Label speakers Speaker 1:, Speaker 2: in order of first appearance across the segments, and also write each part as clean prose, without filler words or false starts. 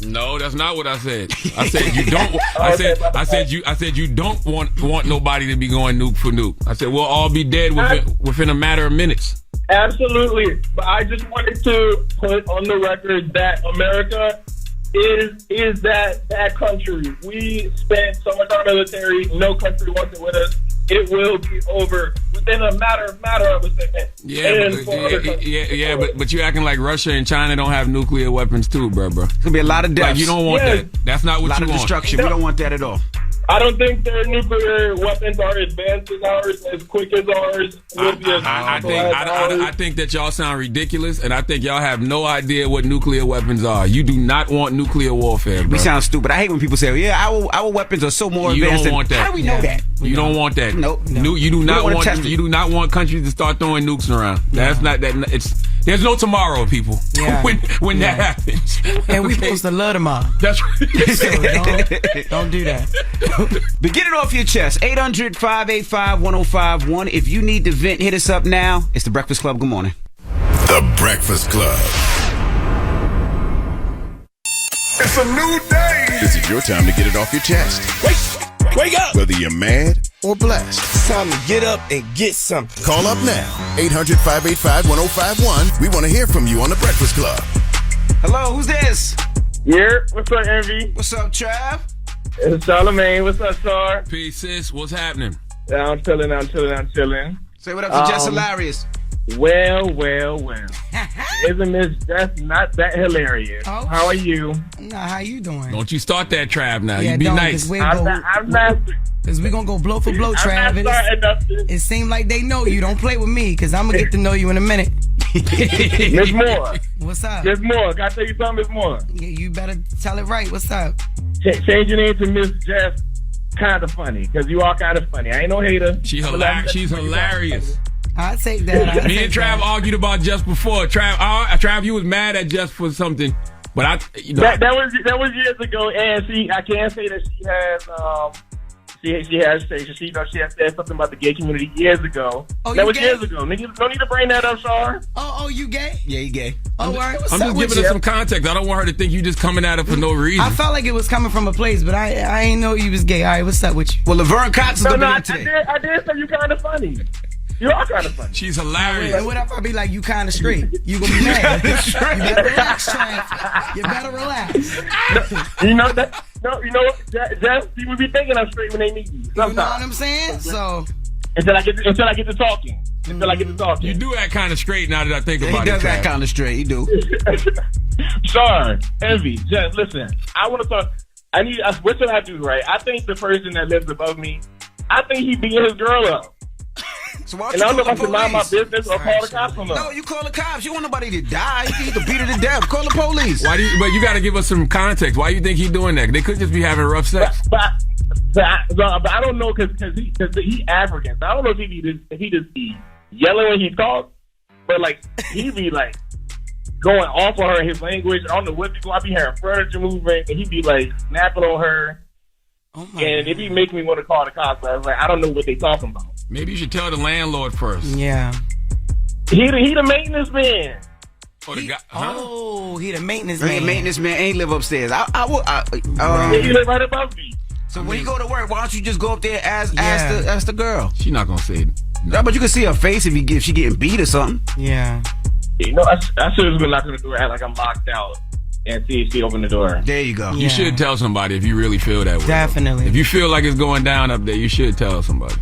Speaker 1: No, that's not what I said. I said you don't. I said you don't want nobody to be going nuke for nuke. I said we'll all be dead within a matter of minutes.
Speaker 2: Absolutely. But I just wanted to put on the record that America is that country. We spend so much on our military. No country wants it with us. It will be over within a matter of a second.
Speaker 1: Yeah, but you acting like Russia and China don't have nuclear weapons too, bro. It's
Speaker 3: gonna be a lot of deaths.
Speaker 1: Like, you don't want that. That's not what you want.
Speaker 3: A lot of destruction. We don't want that at all.
Speaker 2: I don't think their nuclear weapons are as advanced as ours, as quick as ours.
Speaker 1: I think that y'all sound ridiculous, and I think y'all have no idea what nuclear weapons are. You do not want nuclear warfare, bro.
Speaker 3: We sound stupid. I hate when people say, "Yeah, our weapons are so more advanced."
Speaker 1: You don't want that.
Speaker 3: How do we know that?
Speaker 1: You don't want that.
Speaker 3: No.
Speaker 1: You do not want. You do not want countries to start throwing nukes around. That's not that. There's no tomorrow, people.
Speaker 4: Yeah.
Speaker 1: when that happens.
Speaker 4: And we supposed to love them all.
Speaker 1: That's right.
Speaker 4: So don't do that.
Speaker 3: But get it off your chest. 800-585-1051. If you need to vent, hit us up now. It's The Breakfast Club. Good morning.
Speaker 5: The Breakfast Club.
Speaker 6: It's a new day.
Speaker 5: This is your time to get it off your chest.
Speaker 6: Wake up.
Speaker 5: Whether you're mad or blessed.
Speaker 6: It's time to get up and get something.
Speaker 5: Call up now. 800-585-1051. We want to hear from you on The Breakfast Club.
Speaker 3: Hello, who's this?
Speaker 2: Yeah, what's up, Envy?
Speaker 3: What's up, Trav?
Speaker 2: It's Charlamagne. What's up, Sar?
Speaker 1: Peace, sis. What's happening?
Speaker 2: Yeah, I'm chilling.
Speaker 3: Say what up to Jess Hilarious.
Speaker 2: Well. Isn't Miss Jess not that hilarious?
Speaker 4: Oh.
Speaker 2: How are you?
Speaker 4: Nah, how you doing?
Speaker 1: Don't you start that, Trav, now.
Speaker 4: Yeah,
Speaker 1: You be
Speaker 4: don't,
Speaker 1: nice.
Speaker 2: I'm not.
Speaker 4: Because we're going to go blow for blow,
Speaker 2: I'm
Speaker 4: Trav.
Speaker 2: not starting nothing.
Speaker 4: It seems like they know you. Don't play with me, because I'm going to get to know you in a minute.
Speaker 2: Miss Moore.
Speaker 4: What's up?
Speaker 2: Miss Moore. Can I tell you something, Miss Moore?
Speaker 4: Yeah, you better tell it right. What's up?
Speaker 2: Change your name to Miss Jess. Kind of funny, because you are kind of funny. I ain't no hater.
Speaker 1: She's hilarious.
Speaker 4: I'll take that.
Speaker 1: Me and Trav argued about Jess before. Trav, you was mad at Jess for something, but
Speaker 2: that was years ago, and I can't say that she has she has said something about the gay community years ago.
Speaker 4: Oh,
Speaker 2: that
Speaker 4: you
Speaker 2: was
Speaker 4: gay?
Speaker 2: years ago. Nigga, don't need to bring that up, Shar.
Speaker 4: Oh, you gay?
Speaker 3: Yeah, you gay.
Speaker 4: Oh, word. What's
Speaker 1: I'm
Speaker 4: up
Speaker 1: just
Speaker 4: with
Speaker 1: giving
Speaker 4: you?
Speaker 1: her some context. I don't want her to think you just coming at her for no reason.
Speaker 4: I felt like it was coming from a place, but I ain't know you was gay. All right, what's up with you?
Speaker 3: Well, Laverne Cox is going to be
Speaker 2: I
Speaker 3: in today.
Speaker 2: did say you kind of funny. You are kind of funny.
Speaker 1: She's hilarious.
Speaker 4: And what if I be like, you kind of straight? You gonna be mad. You better relax, Trav. You better relax.
Speaker 2: You know that? No, you know what? Jess, people be thinking I'm straight when they meet me. Sometimes.
Speaker 4: You know what I'm saying? So
Speaker 2: until I get to talking.
Speaker 1: You do act kind of straight now that I think
Speaker 3: He
Speaker 1: about it.
Speaker 3: does that
Speaker 1: Trav.
Speaker 3: kind of straight. He do.
Speaker 2: Sorry, Envy. Jess, listen. I want to talk. What should I do? Right? I think the person that lives above me, I think he beating his girl up.
Speaker 3: So why
Speaker 2: And
Speaker 3: don't
Speaker 2: I
Speaker 3: you
Speaker 2: don't know if I
Speaker 3: call
Speaker 2: should
Speaker 3: the
Speaker 2: mind my
Speaker 3: police?
Speaker 2: business or call the cops on them.
Speaker 3: No, you call the cops. You want nobody to die. You can beat her to death. Call the police.
Speaker 1: But you got to give us some context. Why you think he's doing that? They could just be having rough sex.
Speaker 2: But I don't know because he African. So I don't know if he just be yelling when he talks, but like he be like going off on her in his language. I don't know what people. I be hearing furniture moving, and he be like snapping on her.
Speaker 4: oh my
Speaker 2: And it be making me want to call the cops. But I was like, I don't know what they talking about.
Speaker 1: Maybe you should tell the landlord first.
Speaker 4: yeah.
Speaker 2: He the maintenance man.
Speaker 1: Or the guy. Huh?
Speaker 4: Oh, he the maintenance
Speaker 3: Hey,
Speaker 4: man.
Speaker 3: maintenance man ain't live upstairs.
Speaker 2: He live right above me.
Speaker 3: So when you go to work, why don't you just go up there and
Speaker 4: Yeah.
Speaker 3: ask the girl?
Speaker 1: She's not gonna say it.
Speaker 3: No, but you can see her face if she getting beat or something.
Speaker 4: Yeah.
Speaker 2: You know, I should have been knocking the door, act like I'm locked out, and see if she open the door.
Speaker 3: There you go.
Speaker 4: Yeah.
Speaker 1: You should tell somebody if you really feel that way.
Speaker 4: Definitely.
Speaker 1: If you feel like it's going down up there, you should tell somebody.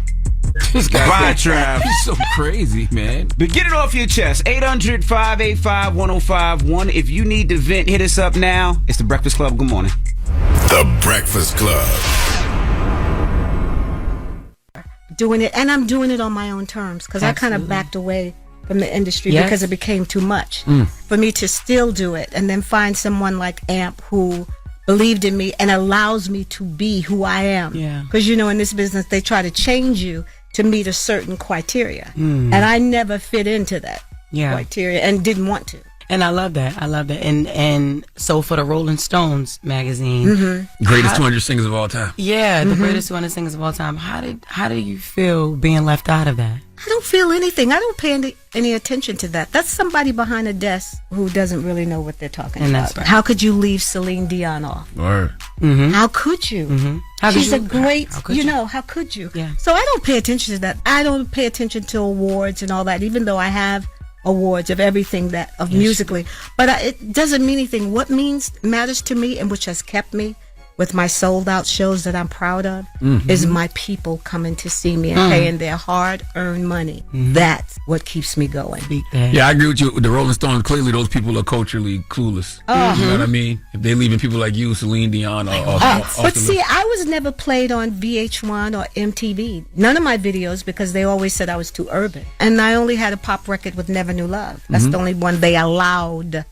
Speaker 1: This guy,
Speaker 3: Bye, Trav.
Speaker 1: He's so crazy, man.
Speaker 3: But get it off your chest. 800-585-1051. If you need to vent, hit us up now. It's The Breakfast Club. Good morning.
Speaker 5: The Breakfast Club.
Speaker 7: Doing it, and I'm doing it on my own terms because I kind of backed away from the industry
Speaker 4: Yes.
Speaker 7: because it became too much for me to still do it and then find someone like Amp who believed in me and allows me to be who I am.
Speaker 4: Yeah.
Speaker 7: Because you know, in this business, they try to change you to meet a certain criteria, and I never fit into that
Speaker 4: Yeah.
Speaker 7: criteria and didn't want to.
Speaker 8: And I love that. And so for the Rolling Stones magazine,
Speaker 1: greatest 200 singers of all time.
Speaker 8: Yeah, the greatest 200 singers of all time. How do you feel being left out of that?
Speaker 7: I don't feel anything. I don't pay any attention to that. That's somebody behind a desk who doesn't really know what they're talking about.
Speaker 8: That's right.
Speaker 7: How could you leave Celine Dion off?
Speaker 1: Word.
Speaker 7: How could you? She's a great, how could you?
Speaker 8: Yeah.
Speaker 7: So I don't pay attention to that. I don't pay attention to awards and all that, even though I have awards of everything musically. But it doesn't mean anything. What matters to me, and which has kept me with my sold out shows that I'm proud of, is my people coming to see me and paying their hard-earned money. That's what keeps me going.
Speaker 1: Yeah, I agree with you. With the Rolling Stones, clearly those people are culturally clueless. You know what I mean? If they're leaving people like you, Celine Dion,
Speaker 7: but see, I was never played on VH1 or MTV. None of my videos, because they always said I was too urban. And I only had a pop record with Never Knew Love. That's the only one they allowed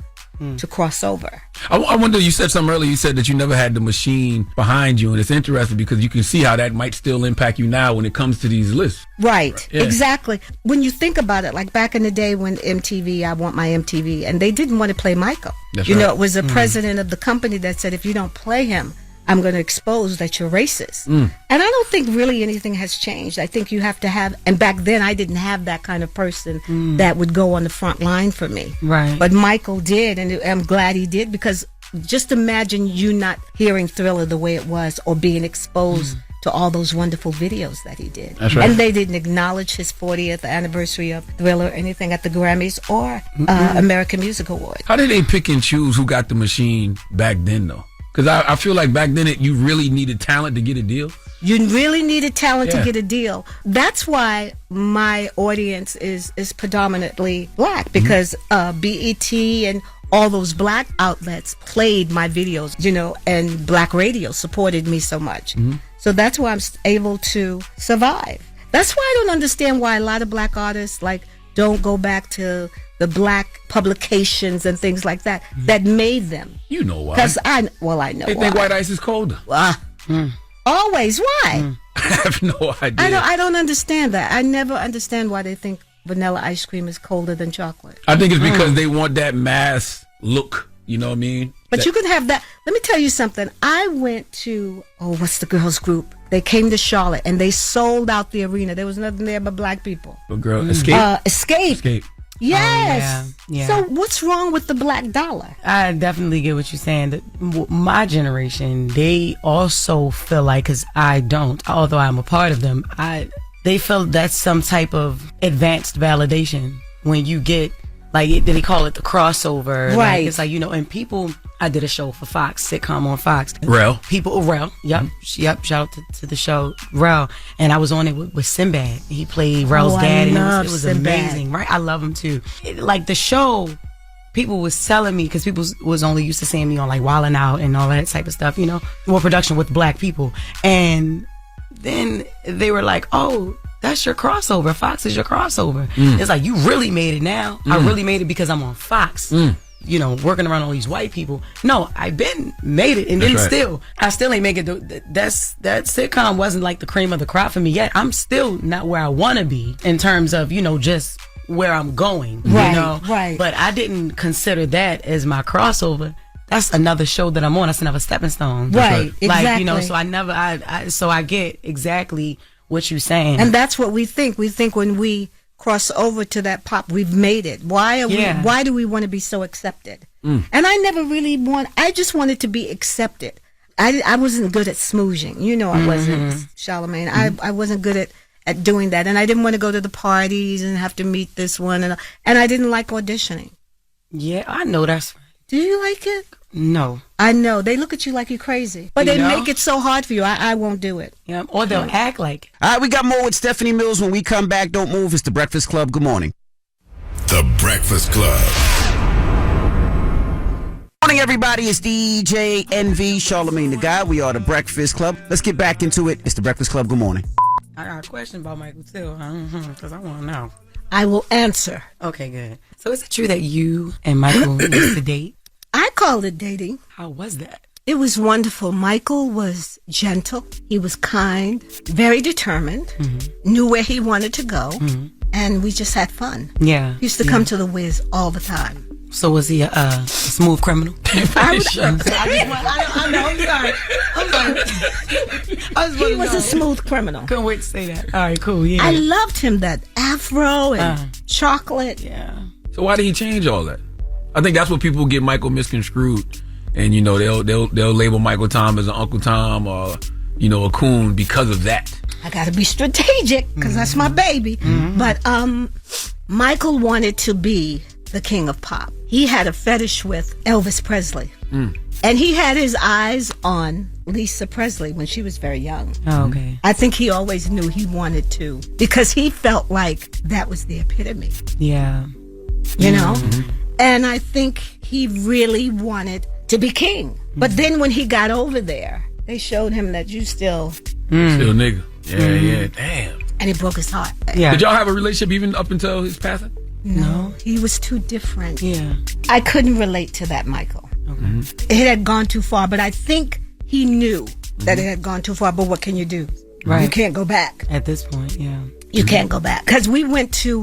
Speaker 7: to cross over.
Speaker 1: I wonder, you said something earlier, you said that you never had the machine behind you, and it's interesting because you can see how that might still impact you now when it comes to these lists.
Speaker 7: Right. Yeah. Exactly. When you think about it, like back in the day when MTV, I Want My MTV, and they didn't want to play Michael.
Speaker 1: That's
Speaker 7: you
Speaker 1: right.
Speaker 7: know, it was the president of the company that said, if you don't play him, I'm going to expose that you're racist. And I don't think really anything has changed. I think you have to have, and back then I didn't have that kind of person that would go on the front line for me.
Speaker 8: Right.
Speaker 7: But Michael did, and I'm glad he did, because just imagine you not hearing Thriller the way it was, or being exposed to all those wonderful videos that he did.
Speaker 1: That's right.
Speaker 7: And they didn't acknowledge his 40th anniversary of Thriller or anything at the Grammys or American Music Awards.
Speaker 1: How did they pick and choose who got the machine back then, though? Because I feel like back then you really needed talent to get a deal.
Speaker 7: You really needed talent to get a deal. That's why my audience is predominantly black, because BET and all those black outlets played my videos, you know, and black radio supported me so much. So that's why I'm able to survive. That's why I don't understand why a lot of black artists don't go back to the black publications and things like that that made them.
Speaker 1: You know why?
Speaker 7: Because I know why.
Speaker 1: They think white ice is colder.
Speaker 7: Always. Why?
Speaker 1: I have no idea.
Speaker 7: I don't understand that. I never understand why they think vanilla ice cream is colder than chocolate.
Speaker 1: I think it's because they want that mass look. You know what I mean?
Speaker 7: But you can have that. Let me tell you something. I went to, what's the girls group? They came to Charlotte and they sold out the arena. There was nothing there but black people.
Speaker 1: But girl, Escape.
Speaker 7: Escape. Yes.
Speaker 8: Yeah.
Speaker 7: So what's wrong with the black dollar?
Speaker 8: I definitely get what you're saying. That my generation, they also feel like, because I don't, although I'm a part of them, they feel that's some type of advanced validation when you get, they call it the crossover.
Speaker 7: Right.
Speaker 8: Like, it's like, you know, and people, I did a show for Fox, sitcom on Fox.
Speaker 1: Rel.
Speaker 8: Yep. Shout out to the show, Rel. And I was on it with Sinbad. He played Rel's dad, and it was amazing, right? I love him too. The show, people was telling me, because people was only used to seeing me on Wildin' Out and all that type of stuff, you know, more production with black people. And then they were like, oh, that's your crossover. Fox is your crossover. It's like, you really made it now. I really made it because I'm on Fox. You know, working around all these white people. No, I've been made it, and then I still ain't make it. That sitcom wasn't the cream of the crop for me yet. I'm still not where I want to be in terms of, you know, just where I'm going.
Speaker 7: Right,
Speaker 8: you know?
Speaker 7: right.
Speaker 8: But I didn't consider that as my crossover. That's another show that I'm on. That's another stepping stone.
Speaker 7: Right, exactly.
Speaker 8: You know, so so I get exactly what you're saying.
Speaker 7: And that's what we think. We think when we cross over to that pop, we've made it. Why do we want to be so accepted? And I never really I just wanted to be accepted. I wasn't good at smooching. You know, I wasn't, Charlamagne. I wasn't good at doing that. And I didn't want to go to the parties and have to meet this one. And I didn't like auditioning.
Speaker 8: Yeah, I know that's right.
Speaker 7: Do you like it?
Speaker 8: No.
Speaker 7: I know. They look at you like you're crazy. But they make it so hard for you. I won't do it.
Speaker 8: Yeah, or they'll act like it.
Speaker 3: All right, we got more with Stephanie Mills when we come back. Don't move. It's The Breakfast Club. Good morning.
Speaker 5: The Breakfast Club.
Speaker 3: Morning, everybody. It's DJ NV, Charlamagne the Guy. We are The Breakfast Club. Let's get back into it. It's The Breakfast Club. Good morning.
Speaker 8: I got a question about Michael too, because I want to know.
Speaker 7: I will answer.
Speaker 8: Okay, good. So is it true that you and Michael used to date?
Speaker 7: I called it dating.
Speaker 8: How was that?
Speaker 7: It was wonderful. Michael was gentle. He was kind, very determined, knew where he wanted to go, and we just had fun.
Speaker 8: Yeah.
Speaker 7: He used to come to the Wiz all the time.
Speaker 8: So was he a smooth criminal?
Speaker 7: I know.
Speaker 8: I'm sorry.
Speaker 7: He was a smooth criminal.
Speaker 8: Couldn't wait to say that. All right, cool. Yeah.
Speaker 7: I loved him, that afro and chocolate.
Speaker 8: Yeah.
Speaker 1: So why did he change all that? I think that's what people get Michael misconstrued, and they'll label Michael Tom as an Uncle Tom or a coon because of that.
Speaker 7: I got to be strategic because that's my baby.
Speaker 8: Mm-hmm.
Speaker 7: But Michael wanted to be the king of pop. He had a fetish with Elvis Presley. And he had his eyes on Lisa Presley when she was very young.
Speaker 8: Oh, okay.
Speaker 7: I think he always knew he wanted to because he felt like that was the epitome.
Speaker 8: Yeah.
Speaker 7: You know? And I think he really wanted to be king. But then when he got over there, they showed him that you still
Speaker 1: nigga. Yeah, damn.
Speaker 7: And it broke his heart.
Speaker 8: Yeah.
Speaker 1: Did y'all have a relationship even up until his passing?
Speaker 7: No, he was too different.
Speaker 8: Yeah.
Speaker 7: I couldn't relate to that, Michael.
Speaker 8: Okay.
Speaker 7: It had gone too far, but I think he knew that it had gone too far. But what can you do?
Speaker 8: Right.
Speaker 7: You can't go back.
Speaker 8: At this point, yeah.
Speaker 7: You can't go back. Because we went to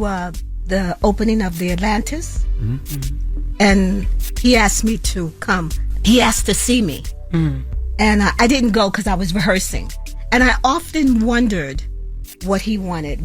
Speaker 7: the opening of the Atlantis, and he asked me to come. He asked to see me. And I didn't go because I was rehearsing. And I often wondered what he wanted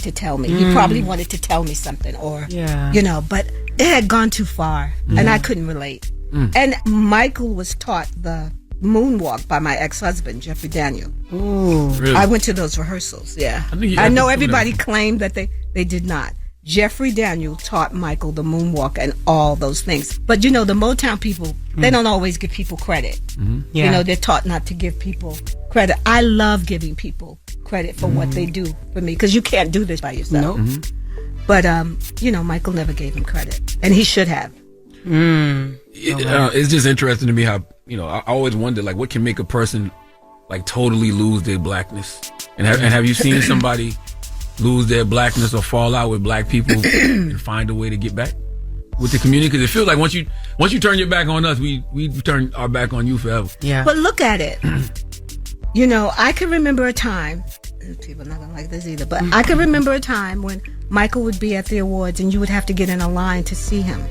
Speaker 7: to tell me. He probably wanted to tell me something or, but it had gone too far and I couldn't relate. And Michael was taught the moonwalk by my ex-husband, Jeffrey Daniel.
Speaker 8: Ooh.
Speaker 1: Really?
Speaker 7: I went to those rehearsals, I know everybody claimed that they did not. Jeffrey Daniel taught Michael the moonwalk and all those things. But the Motown people, they don't always give people credit.
Speaker 8: Yeah.
Speaker 7: They're taught not to give people credit. I love giving people credit for what they do for me because you can't do this by yourself.
Speaker 8: Nope.
Speaker 7: But Michael never gave him credit, and he should have.
Speaker 1: It's just interesting to me how I always wonder like what can make a person like totally lose their blackness, and have you seen somebody lose their blackness or fall out with black people and find a way to get back with the community? Because it feels like once you turn your back on us, we turn our back on you forever.
Speaker 8: Yeah.
Speaker 7: But look at it. I can remember a time. People are not gonna like this either, but I can remember a time when Michael would be at the awards and you would have to get in a line to see him.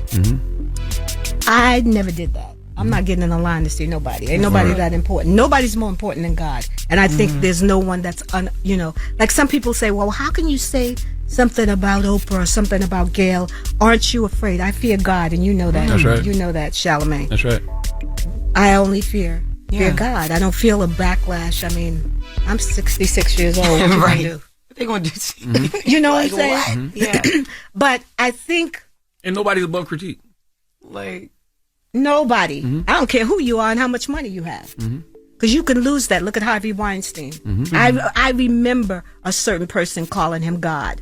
Speaker 7: I never did that. I'm not getting in a line to see nobody. Ain't nobody that important. Nobody's more important than God. And I think there's no one that's, like some people say, well, how can you say something about Oprah or something about Gail? Aren't you afraid? I fear God, and you know that.
Speaker 1: That's right.
Speaker 7: You know that, Charlamagne.
Speaker 1: That's right.
Speaker 7: I only fear God. I don't feel a backlash. I mean, I'm 66 years old. What
Speaker 8: Right.
Speaker 7: do?
Speaker 8: What they gonna do?
Speaker 7: You know what I'm saying?
Speaker 8: Yeah.
Speaker 7: But I think
Speaker 1: And nobody's above critique.
Speaker 8: Like,
Speaker 7: nobody, I don't care who you are and how much money you have. Because you can lose that. Look at Harvey Weinstein. I remember a certain person calling him God.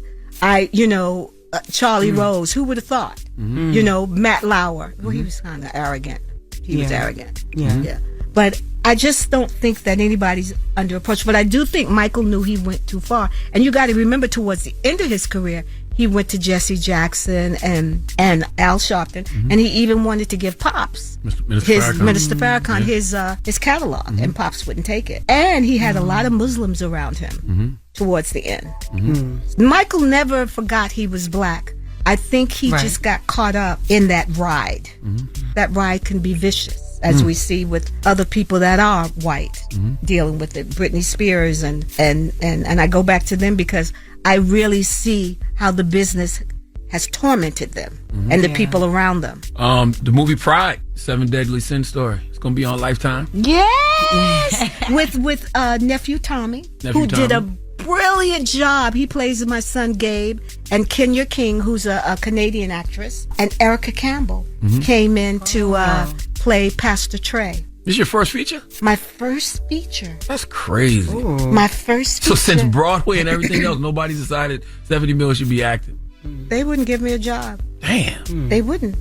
Speaker 7: Charlie Rose, who would have thought? Matt Lauer. Well, he was kind of arrogant. He was arrogant. Yeah. But I just don't think that anybody's under approach. But I do think Michael knew he went too far. And you got to remember towards the end of his career, he went to Jesse Jackson and Al Sharpton, and he even wanted to give Pops Minister Farrakhan his catalog, and Pops wouldn't take it. And he had a lot of Muslims around him towards the end. Michael never forgot he was black. I think he just got caught up in that ride. That ride can be vicious, as we see with other people that are white dealing with it. Britney Spears and I go back to them because I really see how the business has tormented them and the people around them.
Speaker 1: The movie Pride, 7 Deadly Sin story. It's gonna be on Lifetime.
Speaker 7: Yes, with nephew Tommy, who did a brilliant job. He plays my son Gabe, and Kenya King, who's a Canadian actress, and Erica Campbell came in to play Pastor Trey.
Speaker 1: This your first feature?
Speaker 7: My first feature.
Speaker 1: That's crazy.
Speaker 7: Ooh. My first feature.
Speaker 1: So since Broadway and everything else, nobody decided 70 mil should be acting.
Speaker 7: They wouldn't give me a job.
Speaker 1: Damn.
Speaker 7: They wouldn't.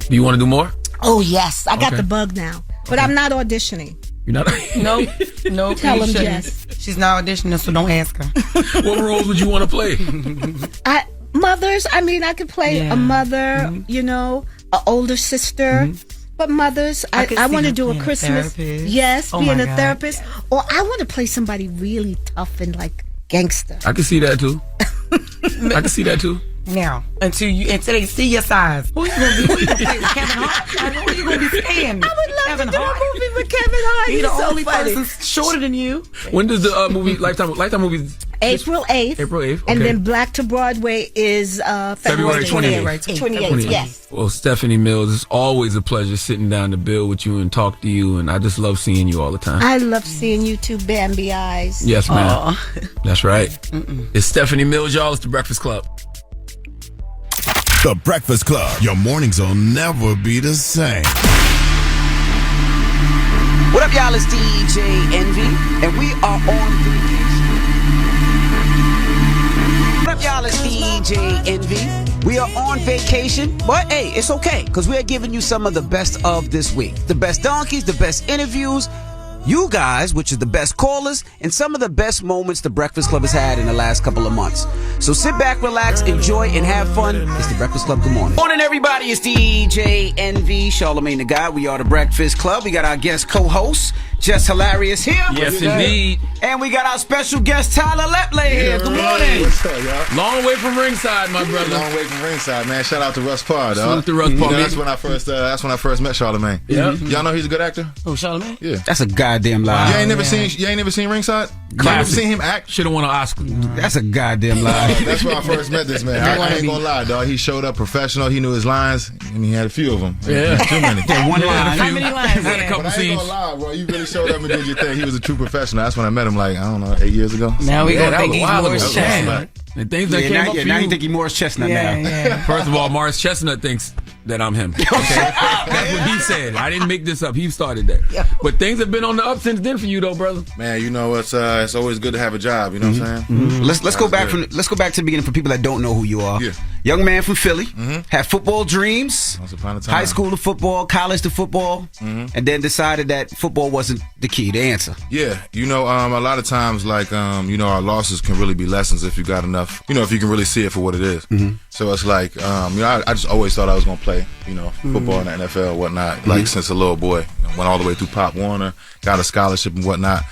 Speaker 1: Do you want to do more?
Speaker 7: Oh, yes. I got the bug now. But I'm not auditioning.
Speaker 1: You're not?
Speaker 8: Nope.
Speaker 7: Tell them yes.
Speaker 8: She's not auditioning, so don't ask her.
Speaker 1: What roles would you want to play?
Speaker 7: Mothers. I mean, I could play a mother, an older sister. But mothers, I want to do a Christmas. Yes, being a therapist. Yeah. Or I want to play somebody really tough and like gangster.
Speaker 1: I can see that too.
Speaker 8: now until they see your size. Who you gonna be? Who you gonna play with, Kevin Hart? Who you gonna be staying with?
Speaker 7: I would love
Speaker 8: Kevin
Speaker 7: to do
Speaker 8: Hart.
Speaker 7: a movie with Kevin Hart.
Speaker 8: He the
Speaker 7: He's so
Speaker 8: only
Speaker 7: funny.
Speaker 8: person shorter than you.
Speaker 1: When does the movie Lifetime movies?
Speaker 7: April 8th.
Speaker 1: April 8th.
Speaker 7: And
Speaker 1: okay.
Speaker 7: then Black to Broadway is February 28th. 28th, yes.
Speaker 1: Well, Stephanie Mills, it's always a pleasure sitting down to build with you and talk to you, and I just love seeing you all the time.
Speaker 7: I love seeing you too, Bambi Eyes.
Speaker 1: Yes, ma'am. That's right. It's Stephanie Mills, y'all. It's The Breakfast Club.
Speaker 5: The Breakfast Club. Your mornings will never be the same.
Speaker 3: What up, y'all? It's DJ Envy, and we are on vacation. What up, y'all? It's DJ Envy. We are on vacation, but hey, it's okay, because we're giving you some of the best of this week. The best donkeys, the best interviews, you guys, which is the best callers, and some of the best moments the Breakfast Club has had in the last couple of months. So sit back, relax, enjoy, and have fun. It's the Breakfast Club. Good morning. Morning, everybody. It's DJ Envy, Charlamagne the Guy. We are the Breakfast Club. We got our guest co-host, Just Hilarious here.
Speaker 1: Yes, indeed.
Speaker 3: And we got our special guest, Tyler Lepley here. Good morning.
Speaker 9: What's up, y'all?
Speaker 1: Long way from ringside, my brother.
Speaker 9: Long way from ringside, man. Shout out to Russ Parr, dog.
Speaker 1: Salute to Russ Parr.
Speaker 9: That's when I first met Charlamagne.
Speaker 1: Yeah.
Speaker 9: Y'all know he's a good actor?
Speaker 8: Oh, Charlamagne?
Speaker 9: Yeah.
Speaker 3: That's a goddamn lie.
Speaker 9: You ain't never seen ringside? You ain't never seen him act?
Speaker 1: Should have won an Oscar.
Speaker 3: That's a goddamn lie.
Speaker 9: That's when I first met this man. I ain't gonna lie, dog. He showed up professional. He knew his lines, and he had a few of them.
Speaker 1: Yeah.
Speaker 9: Too many.
Speaker 3: Yeah, one line.
Speaker 8: How many lines?
Speaker 1: Had a couple
Speaker 9: But I ain't
Speaker 1: scenes.
Speaker 9: gonna lie, bro. You really showed up and did your thing. He was a true professional. That's when I met him, like, I don't know, 8 years ago.
Speaker 8: Now we
Speaker 1: Yeah,
Speaker 8: gonna
Speaker 1: that
Speaker 8: think
Speaker 1: was a
Speaker 8: he's
Speaker 1: while
Speaker 8: Morris
Speaker 1: ago.
Speaker 8: Chestnut.
Speaker 1: And things that came up for
Speaker 3: now
Speaker 1: you.
Speaker 3: you think he Morris Chestnut
Speaker 8: Yeah,
Speaker 3: now.
Speaker 8: yeah.
Speaker 1: First of all, Morris Chestnut thinks that I'm him. Okay? That's what he said. I didn't make this up. He started that.
Speaker 8: Yeah.
Speaker 1: But things have been on the up since then for you, though, brother.
Speaker 9: Man, you know, it's always good to have a job. You know what I'm saying?
Speaker 3: Let's go back to the beginning for people that don't know who you are.
Speaker 9: Yeah.
Speaker 3: Young man from Philly, had football dreams,
Speaker 9: Once upon a time.
Speaker 3: high school to football, college to football, and then decided that football wasn't the key, the answer.
Speaker 9: Yeah, you know, a lot of times, like, you know, our losses can really be lessons if you got enough, you know, if you can really see it for what it is. So it's like, you know, I just always thought I was going to play, you know, football in the NFL and whatnot, like since a little boy. Went all the way through Pop Warner, got a scholarship and whatnot.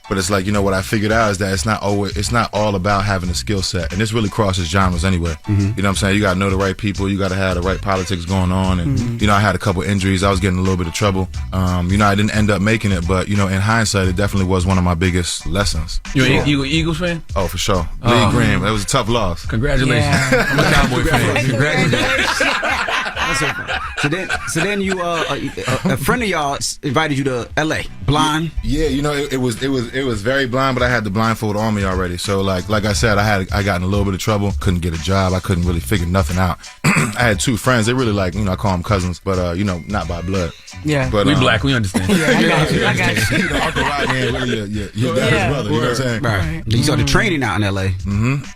Speaker 9: But it's like, you know, what I figured out is that it's not all about having a skill set. And this really crosses genres anyway. You know what I'm saying? You got to know the right people. You got to have the right politics going on. And, you know, I had a couple injuries. I was getting a little bit of trouble. You know, I didn't end up making it. But, you know, in hindsight, it definitely was one of my biggest lessons.
Speaker 1: You an Eagles fan?
Speaker 9: Oh, for sure. Lee Green. It was a tough loss.
Speaker 1: Congratulations.
Speaker 8: Yeah.
Speaker 1: I'm a Cowboy fan. Congratulations.
Speaker 3: So then you a friend of y'all invited you to LA, blind.
Speaker 9: Yeah, you know, it was very blind, but I had the blindfold on me already. So like I said, I got in a little bit of trouble. Couldn't get a job. I couldn't really figure nothing out. I had two friends. They really like, you know, I call them cousins, but you know, not by blood.
Speaker 8: Yeah.
Speaker 9: But
Speaker 1: We black. We understand.
Speaker 8: I got you.
Speaker 9: You know, Uncle Rodney ain't really your dad's brother. You know what I'm saying?
Speaker 3: Right. You started training out in LA.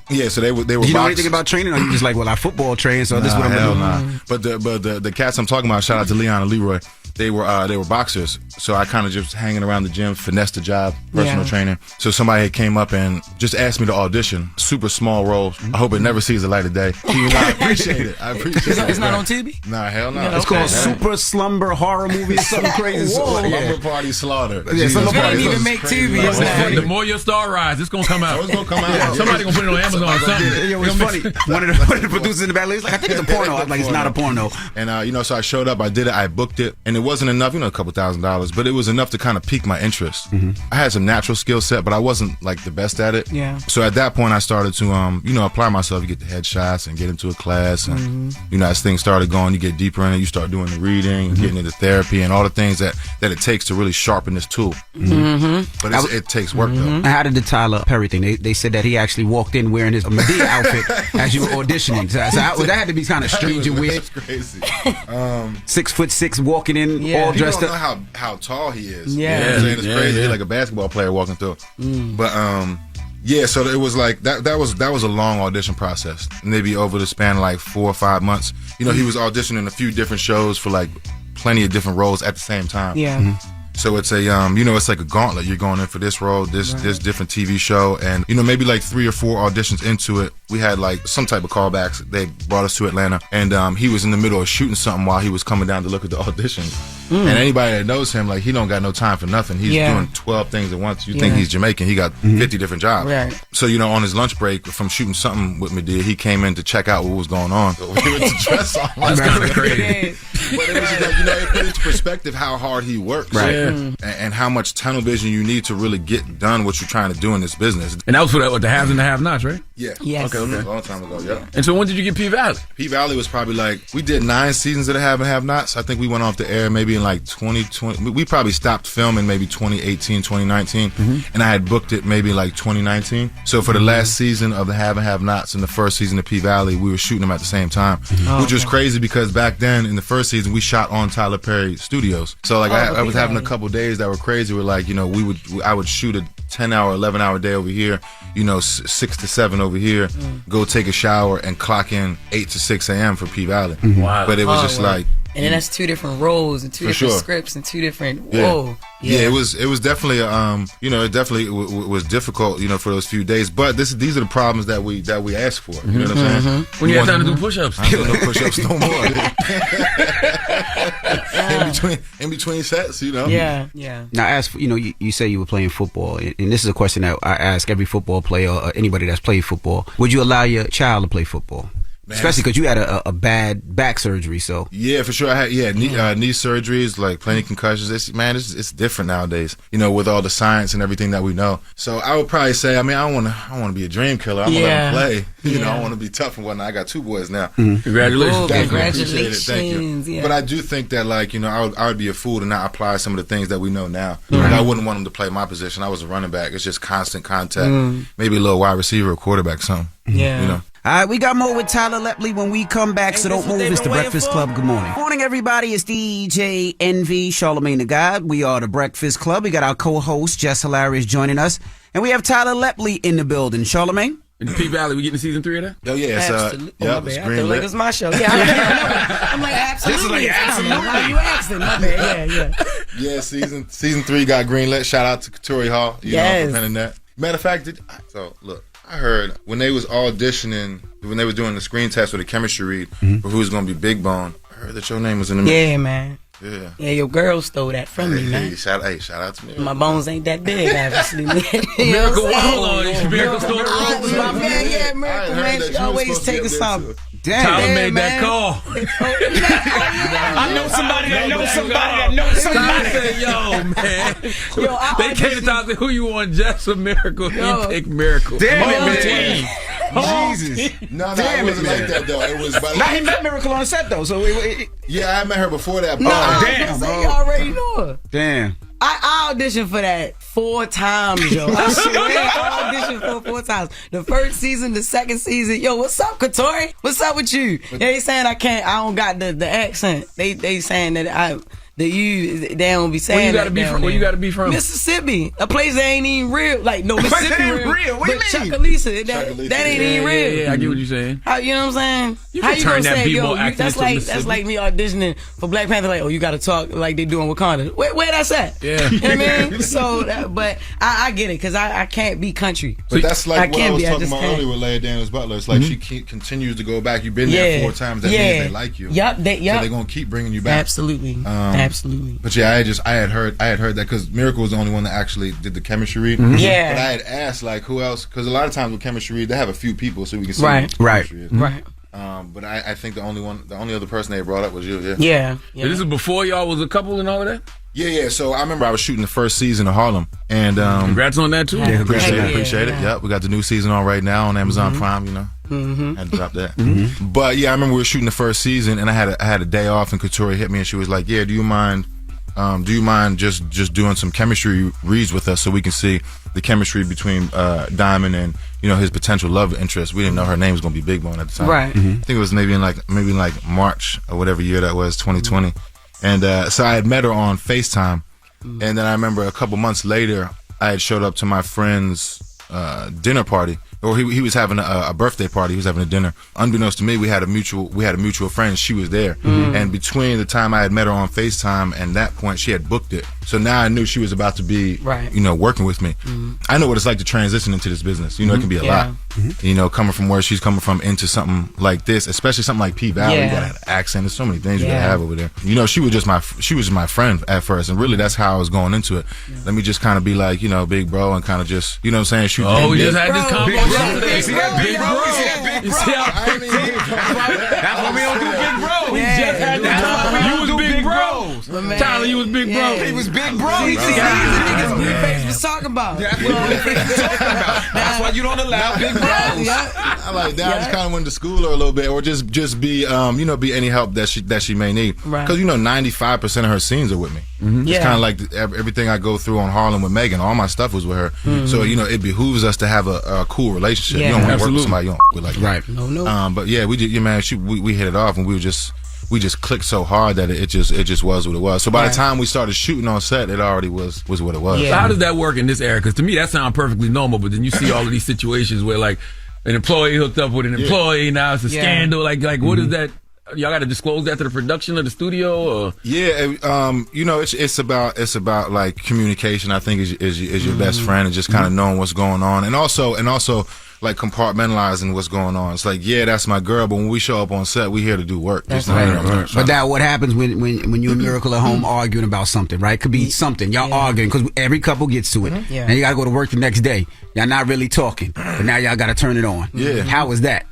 Speaker 9: Yeah. So they were.
Speaker 3: Do you know
Speaker 9: box-
Speaker 3: anything about training, or you just like, well, I football train, so this is what I'm gonna do?
Speaker 9: But the cats I'm talking about, shout out to Leon and Leroy. They were boxers, so I kind of just hanging around the gym, finessed the job, personal training. So somebody had came up and just asked me to audition. Super small role. I hope it never sees the light of day. You know, I appreciate it.
Speaker 8: It's not on TV?
Speaker 9: Nah, hell no.
Speaker 3: It's called Super Slumber Horror Movie or something crazy.
Speaker 9: Slumber Party Slaughter.
Speaker 3: Yeah,
Speaker 9: Jesus
Speaker 3: Slumber
Speaker 9: Christ,
Speaker 3: Party.
Speaker 9: that was
Speaker 8: Even make
Speaker 9: crazy.
Speaker 8: TV,
Speaker 9: That
Speaker 8: it's
Speaker 9: was
Speaker 8: not-
Speaker 9: funny.
Speaker 1: The more your star rise, it's going to come out.
Speaker 9: It's gonna come out.
Speaker 1: Somebody going to put it on Amazon or something.
Speaker 3: It was funny. One of the producers in the back, he's like, I think it's a porno. I was like, it's not a porno.
Speaker 9: And you know, so I showed up, I did it, I booked it, and it wasn't enough, you know, a couple $1,000, but it was enough to kind of pique my interest. I had some natural skill set, but I wasn't like the best at it.
Speaker 8: Yeah.
Speaker 9: So at that point, I started to, you know, apply myself. You get the headshots and get into a class, and you know, as things started going, you get deeper in it. You start doing the reading, and getting into therapy, and all the things that it takes to really sharpen this tool. But it takes work though.
Speaker 3: How did the Tyler Perry thing? They said that he actually walked in wearing his Medea outfit as you were auditioning. So that had to be kind of strange and weird.
Speaker 9: That's crazy.
Speaker 3: 6'6", walking in all
Speaker 9: You
Speaker 3: dressed
Speaker 9: don't know
Speaker 3: up.
Speaker 9: how tall he is.
Speaker 8: Yeah.
Speaker 9: You know what I'm saying? It's
Speaker 1: Yeah,
Speaker 9: crazy.
Speaker 1: yeah.
Speaker 9: He's like a basketball player walking through. But yeah, so it was like that was a long audition process. Maybe over the span of like 4 or 5 months. You know, he was auditioning a few different shows for like plenty of different roles at the same time.
Speaker 8: Yeah.
Speaker 9: So it's a you know, it's like a gauntlet. You're going in for this role, this different TV show, and you know, maybe like 3 or 4 auditions into it, we had like some type of callbacks. They brought us to Atlanta, and he was in the middle of shooting something while he was coming down to look at the auditions. And anybody that knows him, like, he don't got no time for nothing. He's doing 12 things at once. You think he's Jamaican, he got 50 different jobs.
Speaker 8: Right.
Speaker 9: So, you know, on his lunch break from shooting something with Medea, he came in to check out what was going on. So we went to dress on.
Speaker 1: That's kind of crazy.
Speaker 9: But it was just like, you know, it put into perspective how hard he works.
Speaker 1: Right.
Speaker 9: And how much tunnel vision you need to really get done what you're trying to do in this business.
Speaker 1: And that was for the haves and the have-nots, right?
Speaker 9: Yeah.
Speaker 8: Yes.
Speaker 9: Okay. A long time ago, yeah.
Speaker 1: And so when did you get P-Valley?
Speaker 9: P-Valley was probably like, we did 9 seasons of the Have and Have-Nots. I think we went off the air maybe in like 2020. We probably stopped filming maybe 2018, 2019. And I had booked it maybe like 2019. So for the last season of the Have and Have-Nots and the first season of P-Valley, we were shooting them at the same time. Which was crazy because back then in the first season, we shot on Tyler Perry Studios. So like I was having a couple days that were crazy where like, you know, I would shoot a 10-hour, 11-hour day over here, you know, 6 to 7 over here, go take a shower and clock in 8 to 6 a.m. for P-Valley.
Speaker 1: Wow.
Speaker 9: But it was just like...
Speaker 8: And then that's 2 different roles and 2 different scripts and 2 different... Whoa.
Speaker 9: Yeah, it was definitely you know, it definitely was difficult, you know, for those few days. But these are the problems that we asked for. You know what I'm saying?
Speaker 1: When you had time to do push-ups.
Speaker 9: I don't do no push-ups no more. in between sets, you know.
Speaker 8: Yeah.
Speaker 3: Now, as for, you know, you say you were playing football, and this is a question that I ask every football player or anybody that's played football. Would you allow your child to play football? Man, especially because you had a bad back surgery, so
Speaker 9: yeah, for sure. I had knee surgeries, like plenty of concussions. It's different nowadays, you know, with all the science and everything that we know. So I would probably say, I mean, I want to be a dream killer. I want to let them play. You know, I want to be tough and whatnot. I got 2 boys now.
Speaker 1: Congratulations!
Speaker 8: Congratulations!
Speaker 9: Thank you.
Speaker 8: Yeah.
Speaker 9: But I do think that, like, you know, I would be a fool to not apply some of the things that we know now. Like, I wouldn't want them to play my position. I was a running back. It's just constant contact. Maybe a little wide receiver or quarterback, something.
Speaker 8: Yeah.
Speaker 9: You know.
Speaker 3: All right, we got more with Tyler Lepley when we come back, so don't move. It's the Breakfast Club. Good morning. Good morning, everybody. It's DJ Envy, Charlamagne the God. We are the Breakfast Club. We got our co-host, Jess Hilarious, joining us. And we have Tyler Lepley in the building. Charlamagne?
Speaker 1: In P-Valley, we getting season 3 of that?
Speaker 9: Oh, yeah. It's,
Speaker 8: absolutely.
Speaker 9: it's
Speaker 8: I
Speaker 9: green
Speaker 8: feel like
Speaker 9: lit.
Speaker 8: it's my show. Yeah, I'm like, absolutely. Why you asking? My bad. Yeah.
Speaker 9: Yeah, season 3 got green lit. Shout out to Couture Hall. You know, for penning that. Matter of fact, so look. I heard when they was auditioning, when they was doing the screen test or the chemistry read for who was going to be Big Bone, I heard that your name was in the mix.
Speaker 8: Yeah, man.
Speaker 9: Yeah.
Speaker 8: Yeah, your girl stole that from me, man.
Speaker 9: Shout out to me.
Speaker 8: My bones ain't that big, obviously.
Speaker 1: Miracle, hold on. Miracle stole the
Speaker 8: My man, yeah, Miracle, man. She always taking something.
Speaker 3: Damn,
Speaker 1: Tyler made
Speaker 8: man.
Speaker 1: that call.
Speaker 4: I know somebody that knows somebody that knows somebody.
Speaker 1: Said, yo, man. They came to talk to who you want, Jess or Miracle. He picked Miracle.
Speaker 3: Damn it, man.
Speaker 9: Jesus. No, it wasn't like that, though. It was
Speaker 3: Now he met Miracle on set, though, so
Speaker 9: yeah, I met her before that.
Speaker 8: No,
Speaker 3: damn,
Speaker 8: bro. You already know her.
Speaker 3: Damn.
Speaker 8: I auditioned for that 4 times, yo. I swear I auditioned for 4 times. The first season, the second season. Yo, what's up, Couture? What's up with you? They saying I don't got the accent. They saying that they don't be saying
Speaker 1: Where you gotta be from?
Speaker 8: Mississippi. A place that ain't even real. Like, no, Mississippi ain't real.
Speaker 3: What do
Speaker 8: But
Speaker 3: you mean?
Speaker 8: Chuckalisa, that ain't even real.
Speaker 1: Yeah, I get what you're saying.
Speaker 8: How, you know what I'm saying?
Speaker 1: You
Speaker 8: How
Speaker 1: can
Speaker 8: you
Speaker 1: turn
Speaker 8: gonna
Speaker 1: that
Speaker 8: say,
Speaker 1: b-boy
Speaker 8: yo,
Speaker 1: accent
Speaker 8: that's
Speaker 1: to
Speaker 8: like
Speaker 1: Mississippi.
Speaker 8: me auditioning for Black Panther, like, oh, you gotta talk like they do in Wakanda. Where that's at?
Speaker 1: Yeah.
Speaker 8: You know what I mean? So, but I get it, because I can't be country.
Speaker 9: But that's like what I was talking about
Speaker 8: can't.
Speaker 9: earlier with Leia Daniels Butler. It's like she continues to go back. You've been there 4 times. That means they like you.
Speaker 8: Yup.
Speaker 9: So they're gonna keep bringing you back.
Speaker 8: Absolutely. Absolutely.
Speaker 9: But yeah, I had heard that because Miracle was the only one that actually did the chemistry read.
Speaker 8: Yeah.
Speaker 9: But I had asked like who else, because a lot of times with chemistry read they have a few people so we can see
Speaker 8: Right.
Speaker 9: what the chemistry is.
Speaker 8: Right.
Speaker 9: But I think the only other person they brought up was you. Yeah.
Speaker 8: Yeah.
Speaker 1: So this is before y'all was a couple and all of that?
Speaker 9: Yeah. So I remember I was shooting the first season of Harlem, and
Speaker 1: Congrats on that too.
Speaker 3: Yeah,
Speaker 9: appreciate it. Yep, we got the new season on right now on Amazon Prime. You know, had to drop that. But yeah, I remember we were shooting the first season, and I had a day off, and Couture hit me, and she was like, "Yeah, do you mind just doing some chemistry reads with us so we can see the chemistry between Diamond and, you know, his potential love interest?" We didn't know her name was gonna be Big Bone at the time.
Speaker 8: Right.
Speaker 9: I think it was maybe in like March or whatever year that was, 2020. And so I had met her on FaceTime, and then I remember a couple months later I had showed up to my friend's dinner party. Or he was having a birthday party. He was having a dinner. Unbeknownst to me, we had a mutual friend. She was there, and between the time I had met her on FaceTime and that point, she had booked it. So now I knew she was about to be, you know, working with me. I know what it's like to transition into this business. You know, it can be a lot. You know, coming from where she's coming from into something like this, especially something like P Valley. You gotta have an accent. There's so many things you gotta have over there. You know, she was just my friend at first, and really that's how I was going into it. Let me just kind of be like, you know, big bro, and kind of just, you know what I'm saying? Shoot.
Speaker 1: Oh, we just had this combo.
Speaker 9: You see that big bro?
Speaker 1: You see how that's why we don't do big bro. We just had this combo. You was big bro. Tyler, you was big bro.
Speaker 4: He was big bro. See, these niggas Blueface was talking about. That's what Blueface was talking about. That's why you don't allow big bros.
Speaker 9: I like that. I just kind of went to school her a little bit, or just be, you know, be any help that she may need. Because, you know, 95% of her scenes are with me. It's kind of like everything I go through on Harlem with Megan. All my stuff was with her. So, you know, it behooves us to have a cool relationship. You don't want to work with somebody you don't with like that.
Speaker 1: Right.
Speaker 9: No. But yeah, we hit it off, and we just clicked so hard that it just was what it was. So by the time we started shooting on set, it already was what it was.
Speaker 1: So how does that work in this era? Because to me that sounds perfectly normal, but then you see all of these situations where like an employee hooked up with an employee, now it's a scandal. Like what is that? Y'all got to disclose that to the production of the studio, or?
Speaker 9: Yeah, you know, it's about like communication. I think is your best friend, and just kind of knowing what's going on, and also like compartmentalizing what's going on. It's like, yeah, that's my girl, but when we show up on set, we here to do work.
Speaker 3: That's right. But now, what happens when you and Miracle at home arguing about something, right? Could be something y'all arguing, because every couple gets to it, and you got to go to work the next day. Y'all not really talking, but now y'all got to turn it on.
Speaker 9: Yeah,
Speaker 3: how is that?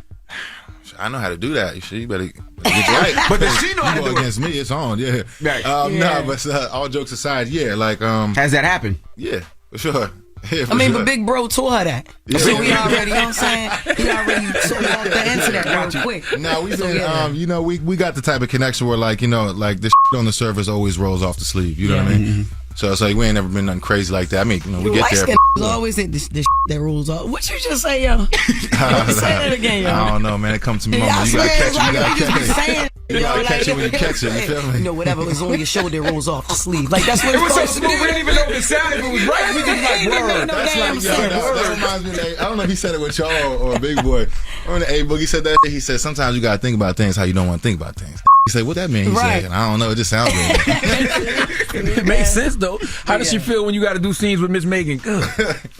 Speaker 9: I know how to do that. You better get right.
Speaker 3: But does she know how to do it?
Speaker 9: Against me, it's on. Yeah.
Speaker 3: Right.
Speaker 9: No, but all jokes aside, yeah, like
Speaker 3: has that happened?
Speaker 9: Yeah, for sure. Yeah,
Speaker 4: I mean, but Big Bro taught her that. Yeah. So we already, you know what I'm saying? He already walked into that real quick.
Speaker 9: No, we've been, you know, we got the type of connection where, like, you know, like this on the surface always rolls off the sleeve. You know what I mean? So it's like we ain't never been nothing crazy like that. I mean, you know, we get there.
Speaker 4: Always say this that rolls off. What you just say, yo? Say that again, yo.
Speaker 9: I don't know, man. It comes to me, mama. You gotta catch it. You gotta catch it. You gotta catch it when you catch it. You feel me?
Speaker 4: You know, whatever was on your shoulder rolls off the sleeve. Like that's what
Speaker 6: it was so smooth. We didn't even know if it sounded. If it was right, we just like word.
Speaker 9: That's like, that reminds me. I don't know if he said it with y'all or Big Boy. Or when A Boogie said that, he said sometimes you gotta think about things how you don't want to think about things. He said, "What that mean?" He said, "I don't know. It just sounds good."
Speaker 1: It makes sense though. How does she feel when you got to do scenes with Miss Megan?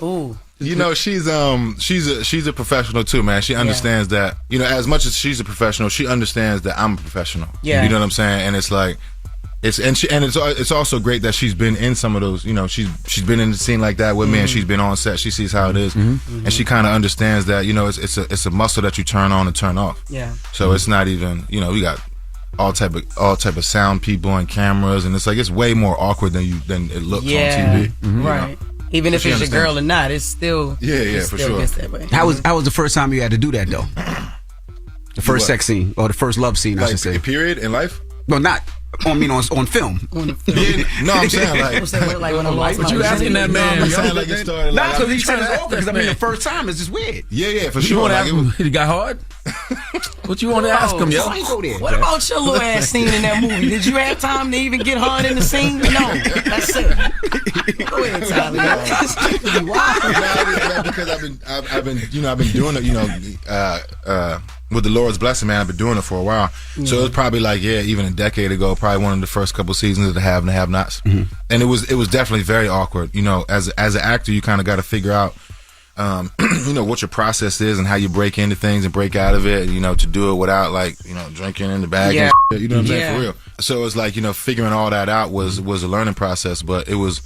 Speaker 4: Ooh.
Speaker 9: You know, she's a professional too, man. She understands that, you know, as much as she's a professional, she understands that I'm a professional. Yeah. You know what I'm saying? And it's like it's also great that she's been in some of those, you know, she's been in the scene like that with me, and she's been on set. She sees how it is, and she kind of understands that, you know, it's a muscle that you turn on and turn off.
Speaker 4: Yeah.
Speaker 9: So it's not even, you know, we got all type of sound people and cameras, and it's like it's way more awkward than it looks on TV.
Speaker 4: Right.
Speaker 9: You know?
Speaker 4: Even if it's your girl or not, it's still
Speaker 9: for sure.
Speaker 4: That way.
Speaker 3: How was the first time you had to do that though? The first sex scene or the first love scene, I should say.
Speaker 9: Period in life?
Speaker 3: No, not. I mean, on film.
Speaker 9: Yeah, no, I'm saying
Speaker 4: like when I lost my
Speaker 1: But you asking that man?
Speaker 9: I'm saying like it started.
Speaker 3: Not because he's trying to open. Because I mean, the first time is just weird.
Speaker 9: Yeah, for sure.
Speaker 1: He got hard. What you want to ask him, yo?
Speaker 4: What about your little ass scene in that movie? Did you have time to even get hard in the scene? No, that's it. Go ahead, Tyler.
Speaker 9: Wow. Because I've been doing it, you know, with the Lord's blessing, man. I've been doing it for a while. So it was probably like, even a decade ago, probably one of the first couple seasons of the Have and the Have-Nots. And it was definitely very awkward. You know, as an actor, you kind of got to figure out, you know, what your process is and how you break into things and break out of it, you know, to do it without, like, you know, drinking in the bag and shit, you know what I'm saying, for real. So it's like, you know, figuring all that out was a learning process, but it was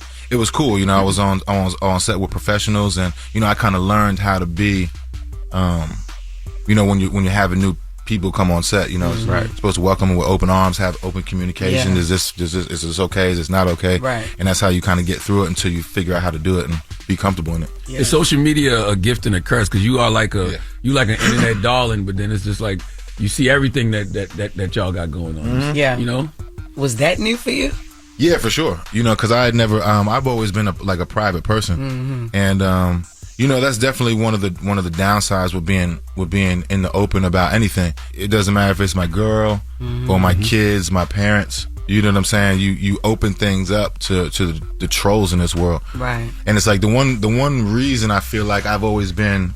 Speaker 9: cool. You know, I was on set with professionals, and, you know, I kind of learned how to be, you know, when you're having new people come on set, you know, it's supposed to welcome them with open arms, have open communication. Is this okay? Is this not okay?
Speaker 4: Right.
Speaker 9: And that's how you kind of get through it until you figure out how to do it and be comfortable in it.
Speaker 1: Yeah. Is social media a gift and a curse? Because you are like an internet darling, but then it's just like you see everything that y'all got going on.
Speaker 4: Yeah.
Speaker 1: You know?
Speaker 4: Was that new for you?
Speaker 9: Yeah, for sure. You know, because I had never, I've always been a private person, and you know, that's definitely one of the downsides with being in the open about anything. It doesn't matter if it's my girl or my kids, my parents. You know what I'm saying? You open things up to the trolls in this world,
Speaker 4: right? And
Speaker 9: it's like the one reason I feel like I've always been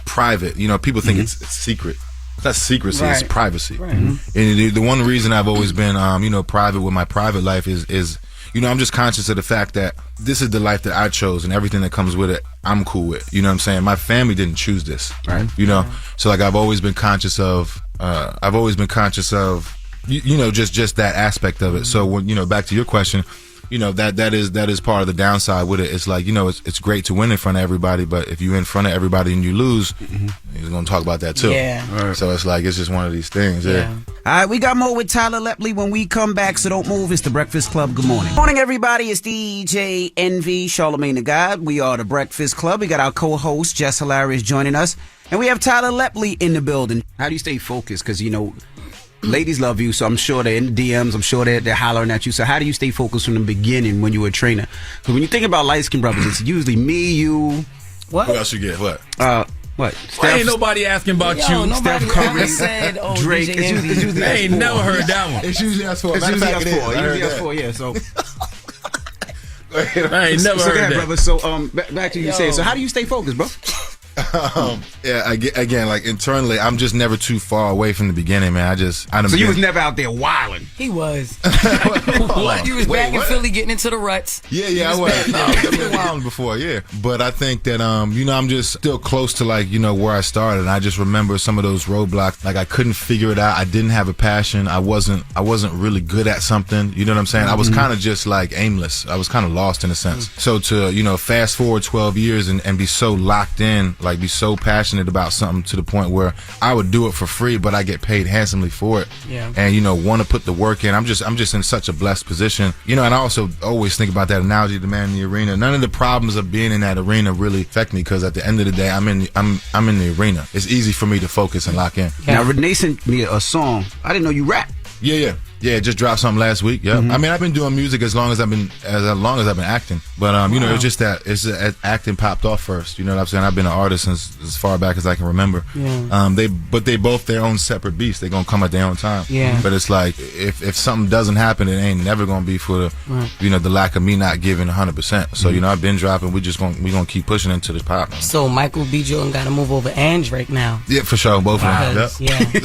Speaker 9: private. You know, people think it's secret. It's not secrecy, it's privacy.
Speaker 4: Right.
Speaker 9: And the one reason I've always been you know, private with my private life is you know, I'm just conscious of the fact that this is the life that I chose, and everything that comes with it, I'm cool with. You know what I'm saying? My family didn't choose this.
Speaker 3: Right.
Speaker 9: You know? So like I've always been conscious of you know, just that aspect of it. So when, you know, back to your question, you know, that is part of the downside with it. It's like, you know, it's great to win in front of everybody, but if you're in front of everybody and you lose, you're gonna talk about that too.
Speaker 8: Yeah.
Speaker 9: Right. So it's like, it's just one of these things. Yeah.
Speaker 3: All right, we got more with Tyler Lepley when we come back, so don't move. It's the Breakfast Club. Good morning. Morning, everybody. It's DJ NV, Charlamagne the God. We are the Breakfast Club. We got our co-host, Jess Hilarious, joining us. And we have Tyler Lepley in the building. How do you stay focused? Because, you know, ladies love you, so I'm sure they're in the DMs. I'm sure they're hollering at you. So how do you stay focused from the beginning when you were a trainer? Because when you think about light-skinned brothers, it's usually me, you.
Speaker 9: What? Who else you get? What?
Speaker 3: What?
Speaker 1: Why ain't nobody asking about you?
Speaker 3: Steph Curry,
Speaker 8: said,
Speaker 3: Drake.
Speaker 8: DJ
Speaker 3: It's usually
Speaker 1: I ain't never heard that one.
Speaker 9: It's usually us four.
Speaker 3: It's usually us four. Usually us four, yeah. So
Speaker 1: I ain't never
Speaker 3: so
Speaker 1: heard that.
Speaker 3: brother. So back to you saying. So how do you stay focused, bro?
Speaker 9: Yeah, again, like internally, I'm just never too far away from the beginning, man. I don't.
Speaker 3: So you was never out there wilding.
Speaker 8: He was.
Speaker 9: What?
Speaker 8: You was back in
Speaker 9: what?
Speaker 8: Philly getting into the ruts.
Speaker 9: Yeah, I was. No, I've been wilding before, yeah. But I think that, you know, I'm just still close to, like, you know, where I started. And I just remember some of those roadblocks. Like, I couldn't figure it out. I didn't have a passion. I wasn't really good at something. You know what I'm saying? I was kind of just, like, aimless. I was kind of lost in a sense. So to, you know, fast forward 12 years and be so locked in, like, be so passionate about something to the point where I would do it for free, but I get paid handsomely for it.
Speaker 8: Yeah.
Speaker 9: And, you know, want to put the work in. I'm just in such a blessed position. You know, and I also always think about that analogy of the man in the arena. None of the problems of being in that arena really affect me, because at the end of the day, I'm in the arena. It's easy for me to focus and lock in.
Speaker 3: Now, Renee sent me a song. I didn't know you rap.
Speaker 9: Yeah, just dropped something last week. Yeah, I mean, I've been doing music as long as I've been acting. But you know, it's just that acting popped off first. You know what I'm saying? I've been an artist since as far back as I can remember.
Speaker 8: Yeah.
Speaker 9: They both their own separate beasts. They gonna come at their own time.
Speaker 8: Yeah.
Speaker 9: But it's like if something doesn't happen, it ain't never gonna be for the you know, the lack of me not giving 100%. So you know, I've been dropping. We gonna keep pushing into this pop.
Speaker 8: So Michael B. Jordan got to move over and Drake now.
Speaker 9: Yeah, for sure, both of them. Yep.
Speaker 8: Yeah, we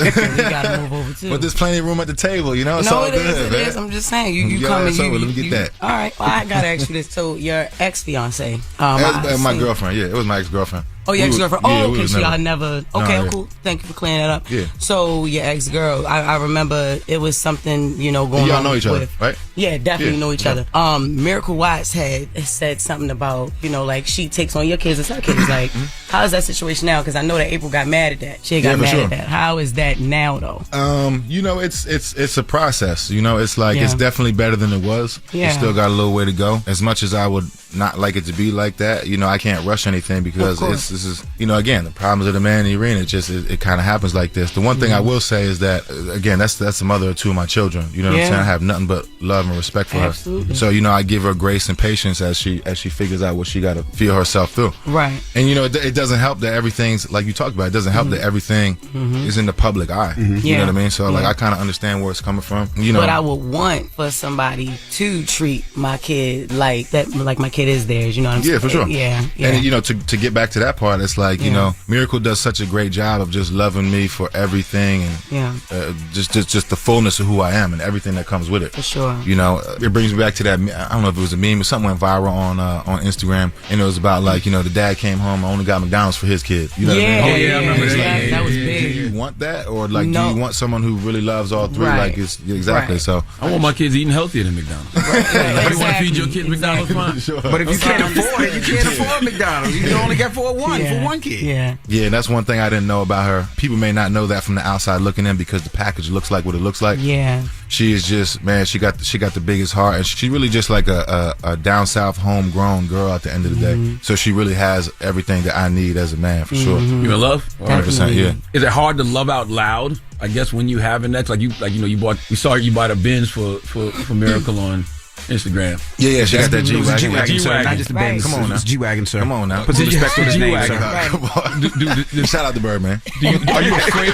Speaker 8: got to move over too.
Speaker 9: But there's plenty of room at the table. You know, it's all
Speaker 8: it
Speaker 9: good.
Speaker 8: is. I'm just saying, you come and
Speaker 9: let me get that.
Speaker 8: All right, well, I gotta ask you this. So your ex-fiance,
Speaker 9: my girlfriend. Yeah, it was my ex-girlfriend.
Speaker 8: Oh, your ex-girlfriend. Okay, so y'all never. Okay,
Speaker 9: yeah.
Speaker 8: Cool. Thank you for clearing that up.
Speaker 9: Yeah.
Speaker 8: So your ex-girl, I remember it was something, you know, going on.
Speaker 9: Y'all know each other, right?
Speaker 8: Yeah, definitely know each other. Miracle Watts had said something about, you know, like she takes on your kids as her kids. Like, how is that situation now? Because I know that April got mad at that. She got mad at that. How is that now, though?
Speaker 9: You know, it's a process. You know, it's like it's definitely better than it was.
Speaker 8: Yeah.
Speaker 9: It's still got a little way to go. As much as I would not like it to be like that, you know, I can't rush anything, because this is, you know, again, the problems of the man in the arena. It kind of happens like this. The one thing I will say is that, again, that's the mother of two of my children. You know what I'm saying? I have nothing but love and respect for her. So, you know, I give her grace and patience as she figures out what she got to feel herself through.
Speaker 8: Right.
Speaker 9: And, you know, it doesn't help that everything's, like you talked about, it doesn't help that everything is in the public eye. You know what I mean? So, like, I kind of understand where it's coming from. You know,
Speaker 8: but I would want for somebody to treat my kid like that, like my kid is theirs. You know what I'm saying?
Speaker 9: Yeah, for sure.
Speaker 8: Yeah.
Speaker 9: And, you know, to get back to that part, it's like, you know, Miracle does such a great job of just loving me for everything, and just the fullness of who I am and everything that comes with it.
Speaker 8: For sure.
Speaker 9: You know, it brings me back to that. I don't know if it was a meme, but something went viral on Instagram, and it was about, like, you know, the dad came home and only got McDonald's for his kid. You know what I mean?
Speaker 1: Oh yeah, I remember that.
Speaker 8: That was big.
Speaker 9: Do you want that, or like, do you want someone who really loves all three?
Speaker 8: Right.
Speaker 9: Like, it's exactly.
Speaker 8: Right.
Speaker 9: So
Speaker 1: I want my kids eating healthier than McDonald's. If you want to feed your kids McDonald's, fine.
Speaker 9: Sure.
Speaker 3: But if you can't afford it, you can't afford McDonald's. You can only get for one kid.
Speaker 8: Yeah.
Speaker 9: Yeah, and that's one thing I didn't know about her. People may not know that from the outside looking in, because the package looks like what it looks like.
Speaker 8: Yeah.
Speaker 9: She is just, man, she got the biggest heart, and she's really just like a down south homegrown girl at the end of the day. So she really has everything that I need as a man, for sure.
Speaker 1: You in love?
Speaker 9: 100%, yeah.
Speaker 1: Is it hard to love out loud? I guess when you have an ex, we saw you bought a Benz for Miracle on Instagram.
Speaker 9: Yeah, she got that G-Wagon.
Speaker 3: G-Wagon, sir, not just the Benz.
Speaker 9: Come on now.
Speaker 3: It's G-Wagon, sir.
Speaker 9: Come on now.
Speaker 3: Put some respect on his name, sir.
Speaker 9: Come on. Shout out to Bird, man.
Speaker 1: Are you afraid?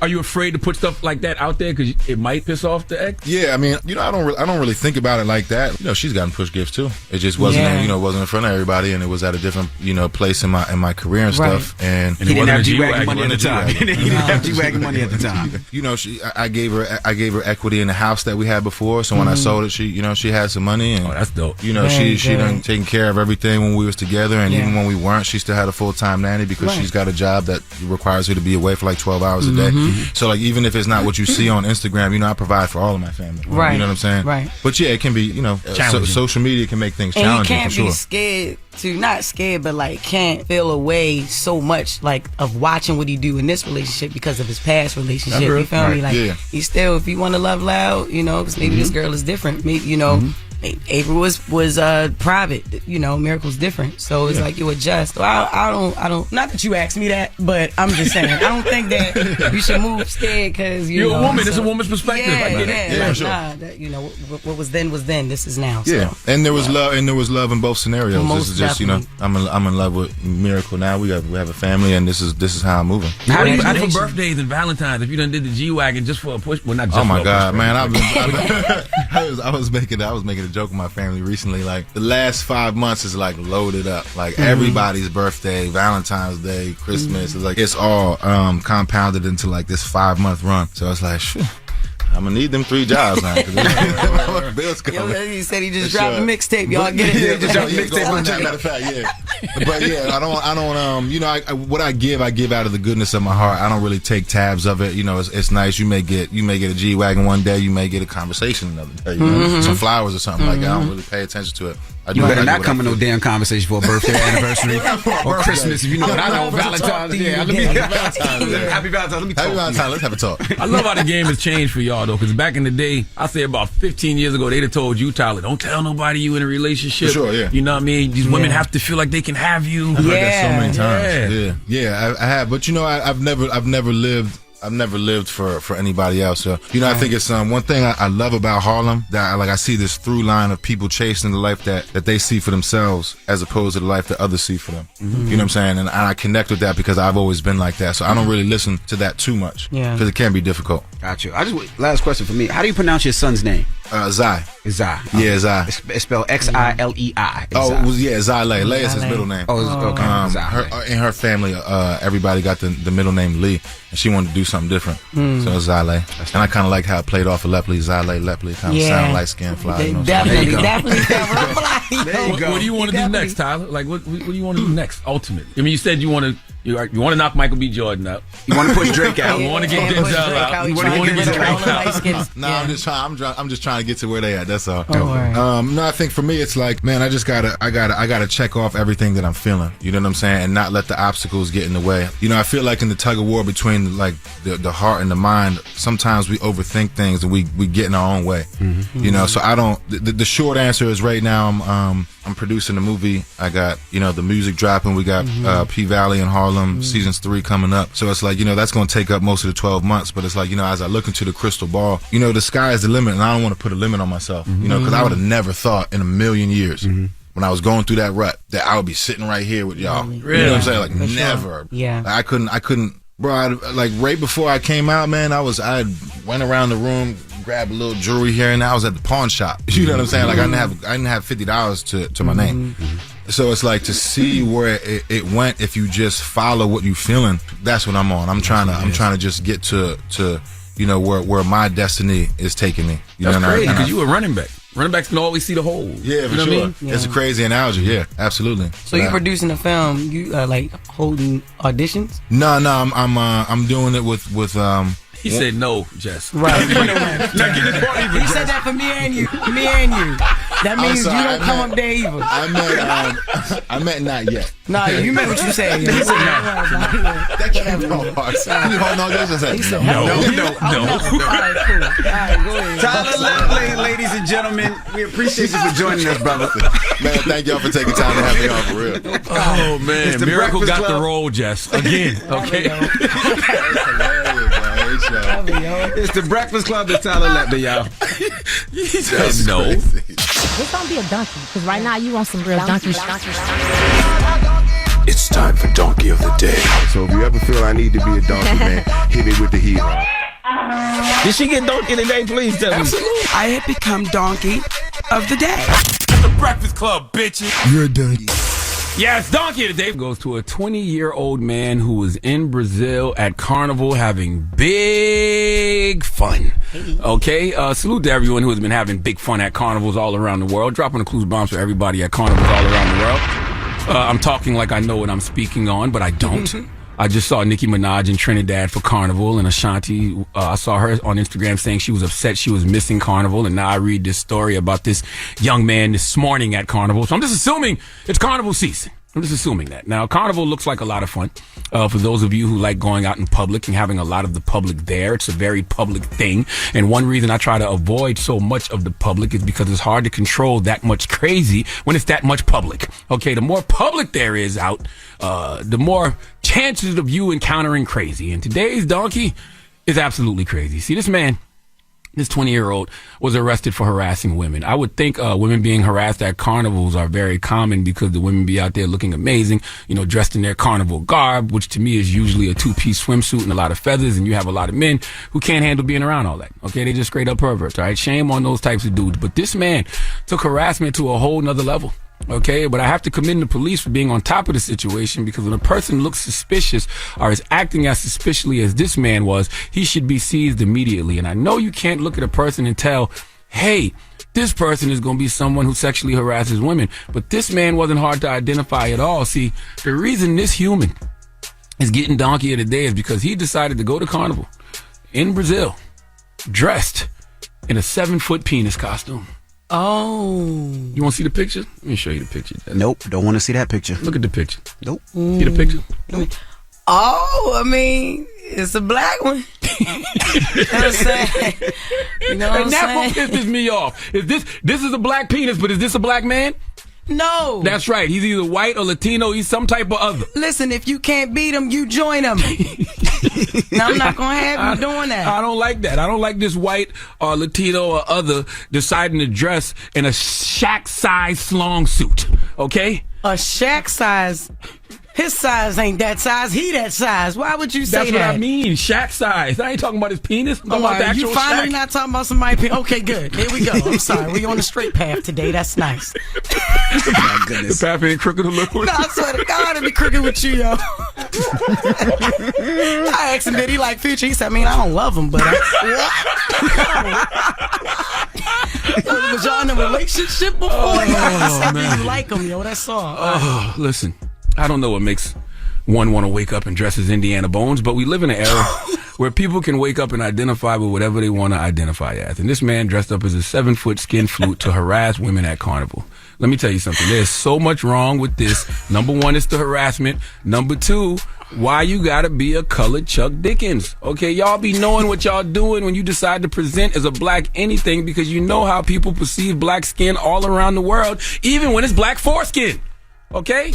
Speaker 1: Are you afraid to put stuff like that out there because it might piss off the ex?
Speaker 9: Yeah, I mean, you know, I don't really think about it like that. You know, she's gotten push gifts too. It just wasn't, wasn't in front of everybody, and it was at a different, place in my career and stuff. And
Speaker 3: he didn't have G-Wagon money at the time. He didn't have G-Wagon money at the time.
Speaker 9: You know, I gave her equity in the house that we we had before. So when I sold it, she had some money, and
Speaker 1: that's dope.
Speaker 9: She done taken care of everything when we was together, and even when we weren't, she still had a full-time nanny because she's got a job that requires her to be away for like 12 hours a day. So like even if it's not what you see on Instagram, I provide for all of my family.
Speaker 8: Right.
Speaker 9: You know what I'm saying?
Speaker 8: Right.
Speaker 9: But yeah, it can be, social media can make things challenging.
Speaker 8: And you can't be scared not scared, but like can't feel away so much like of watching what he do in this relationship because of his past relationship. You feel me? Like he still, if you want to love loud, because maybe this girl is different. Maybe April was private. Miracle's different. So it's like you adjust. So I don't. Not that you asked me that, but I'm just saying I don't think that you should move scared because you're
Speaker 1: a woman. It's a woman's perspective.
Speaker 8: What was then was then. This is now.
Speaker 9: Yeah,
Speaker 8: so.
Speaker 9: and there was love. And there was love in both scenarios.
Speaker 8: Most
Speaker 9: this is just
Speaker 8: definitely.
Speaker 9: I'm in love with Miracle now. We have a family, and this is how I'm moving.
Speaker 1: How do you for birthdays and Valentine's? If you done did the G-Wagon just for a push, well, not just.
Speaker 9: Oh my
Speaker 1: for
Speaker 9: God,
Speaker 1: a push,
Speaker 9: man! I was making a joke with my family recently. Like the last 5 months is like loaded up. Like everybody's birthday, Valentine's Day, Christmas. It's like it's all compounded into like this 5-month run. So it's like, shit, I'm gonna need them 3 jobs now. Bills coming.
Speaker 8: He said he just dropped a mixtape. Y'all get it?
Speaker 9: Yeah, just dropped a mixtape. Matter of fact, yeah. But yeah, I don't. What I give out of the goodness of my heart. I don't really take tabs of it. It's nice. You may get a G-Wagon one day. You may get a conversation another day. Some flowers or something like that. I don't really pay attention to it.
Speaker 3: You better not come with no damn conversation for a birthday, anniversary, or Christmas. If you know what I know, Valentine's. Yeah, let me Happy Valentine's. Let me talk.
Speaker 9: Happy Valentine's. Let's have a talk.
Speaker 1: I love how the game has changed for y'all though, because back in the day, I say about 15 years ago, they'd have told you, Tyler, don't tell nobody you in a relationship.
Speaker 9: For sure, yeah.
Speaker 1: You know what I mean? These women have to feel like they can have you.
Speaker 9: I've heard that so many times. Yeah, I have. But I've never lived for anybody else. So, I think it's one thing I love about Harlem, that I see this through line of people chasing the life that they see for themselves as opposed to the life that others see for them. You know what I'm saying? And I connect with that because I've always been like that. So I don't really listen to that too much because it can be difficult.
Speaker 3: Got you. Last question for me. How do you pronounce your son's name?
Speaker 9: Zai.
Speaker 3: Zai.
Speaker 9: Yeah, Zai.
Speaker 3: It's spelled Xilei.
Speaker 9: Zai. Lei is his middle name.
Speaker 3: Oh, okay.
Speaker 9: In her family, everybody got the middle name Lee, and she wanted to do something different. So it's Zai. And I kind of like how it played off of Lepley. Zai Lepley kind of sound like skin fly.
Speaker 8: Definitely.
Speaker 1: There you go. What do you want to do next, Tyler? Like, what do you want to do next, ultimately? I mean, you said you want to knock Michael B. Jordan out.
Speaker 3: You want to push Drake out.
Speaker 1: You want to get Denzel out. You want to get Drake out.
Speaker 9: No, I'm just trying to get to where they at. That's all. No, I think for me it's like, man, I gotta check off everything that I'm feeling. You know what I'm saying, and not let the obstacles get in the way. I feel like in the tug of war between like the heart and the mind, sometimes we overthink things and we get in our own way. So I don't. The short answer is right now I'm producing a movie. I got the music dropping. We got P Valley and Harlem seasons 3 coming up. So it's like that's going to take up most of the 12 months. But it's like as I look into the crystal ball, the sky is the limit, and I don't want to put a limit on myself. Because I would have never thought in a million years when I was going through that rut that I would be sitting right here with y'all.
Speaker 1: Really?
Speaker 9: You know what I'm saying? Like never.
Speaker 8: Sure. Yeah.
Speaker 9: Like, I couldn't. Bro, like right before I came out, man, I went around the room, grabbed a little jewelry here, and I was at the pawn shop. You know what I'm saying? Like I didn't have $50 to my name. So it's like to see where it went if you just follow what you feeling. That's what I'm on. I'm trying to just get to where my destiny is taking me.
Speaker 1: That's crazy because you a running back. Running backs can always see the hole.
Speaker 9: Yeah, for sure. I mean? It's a crazy analogy. Yeah, absolutely.
Speaker 8: So you producing a film? You like holding auditions?
Speaker 9: No, I'm doing it with.
Speaker 1: He said no, Jess.
Speaker 8: Right. He said that for me and you. That means you don't come up there either.
Speaker 9: I meant not yet.
Speaker 8: Nah, you meant what you said. You said no.
Speaker 9: That can't be hard. You hold on, he said
Speaker 1: no.
Speaker 8: All right, cool. All right, go ahead.
Speaker 3: Tyler Lepley, ladies and gentlemen, we appreciate you for joining us, brother.
Speaker 9: Man, thank y'all for taking time to have me on for real.
Speaker 1: Oh man, Miracle got Club. The role, Jess. Again, okay.
Speaker 3: It's the Breakfast Club with Tyler Lepley, y'all.
Speaker 1: He said no.
Speaker 10: It's gonna be a donkey, because right now you want some real donkey.
Speaker 11: It's time for Donkey of the Day.
Speaker 5: So if you ever feel I need to be a donkey, man, hit it with the heel.
Speaker 3: Did she get donkey today? Please tell me.
Speaker 4: Absolutely. I have become Donkey of the Day.
Speaker 11: The Breakfast Club, bitches.
Speaker 5: You're a donkey.
Speaker 1: Yes, Donkey today goes to a 20-year-old man who was in Brazil at Carnival having big fun. Okay, salute to everyone who has been having big fun at carnivals all around the world. Dropping the clues bombs for everybody at carnivals all around the world. I'm talking like I know what I'm speaking on, but I don't. I just saw Nicki Minaj in Trinidad for Carnival, and Ashanti, I saw her on Instagram saying she was upset she was missing Carnival, and now I read this story about this young man this morning at Carnival. So I'm just assuming it's Carnival season. I'm just assuming that. Now, Carnival looks like a lot of fun. For those of you who like going out in public and having a lot of the public there, it's a very public thing. And one reason I try to avoid so much of the public is because it's hard to control that much crazy when it's that much public. Okay, the more public there is out, the more chances of you encountering crazy. And today's donkey is absolutely crazy. See, this man, this 20-year-old, was arrested for harassing women. I would think women being harassed at carnivals are very common because the women be out there looking amazing, dressed in their carnival garb, which to me is usually a two-piece swimsuit and a lot of feathers, and you have a lot of men who can't handle being around all that. Okay, they just straight up perverts, all right? Shame on those types of dudes. But this man took harassment to a whole nother level. Okay, but I have to commend the police for being on top of the situation, because when a person looks suspicious or is acting as suspiciously as this man was, he should be seized immediately. And I know you can't look at a person and tell, hey, this person is going to be someone who sexually harasses women. But this man wasn't hard to identify at all. See, the reason this human is getting donkey of the day is because he decided to go to Carnival in Brazil dressed in a 7-foot penis costume.
Speaker 4: Oh.
Speaker 1: You want to see the picture? Let me show you the picture.
Speaker 3: Nope, don't want to see that picture.
Speaker 1: Look at the picture.
Speaker 3: Nope.
Speaker 1: See the picture?
Speaker 3: Nope.
Speaker 4: Oh, I mean, it's a black one. You know what I'm saying? You know what I'm
Speaker 1: and that's
Speaker 4: saying?
Speaker 1: what pisses me off. Is this is a black penis, but is this a black man?
Speaker 4: No.
Speaker 1: That's right. He's either white or Latino. He's some type of other.
Speaker 4: Listen, if you can't beat him, you join him. Now, I'm not going to have you doing that.
Speaker 1: I don't like that. I don't like this white or Latino or other deciding to dress in a Shaq-size long suit. Okay?
Speaker 4: A Shaq size. His size ain't that size. He that size. Why would you say
Speaker 1: That's
Speaker 4: that?
Speaker 1: what I mean. Shaq size. I ain't talking about his penis. I'm talking about the actual
Speaker 4: you finally
Speaker 1: Shaq.
Speaker 4: not talking about somebody's penis. Okay, good. Here we go. I'm sorry. We on the straight path today. That's nice.
Speaker 3: My goodness.
Speaker 1: The path ain't crooked a little.
Speaker 4: No, I swear to God, it'd be crooked with you, yo. I asked him, did he like Future? He said, I don't love him, but was y'all in a relationship before? I said,
Speaker 1: man.
Speaker 4: you like him, yo. That's all.
Speaker 1: Oh, listen. I don't know what makes one want to wake up and dress as Indiana Bones, but we live in an era where people can wake up and identify with whatever they want to identify as. And this man dressed up as a 7-foot skin flute to harass women at Carnival. Let me tell you something. There's so much wrong with this. Number one, it's the harassment. Number two, why you gotta be a colored Chuck Dickens? Okay, y'all be knowing what y'all doing when you decide to present as a black anything, because you know how people perceive black skin all around the world, even when it's black foreskin. Okay?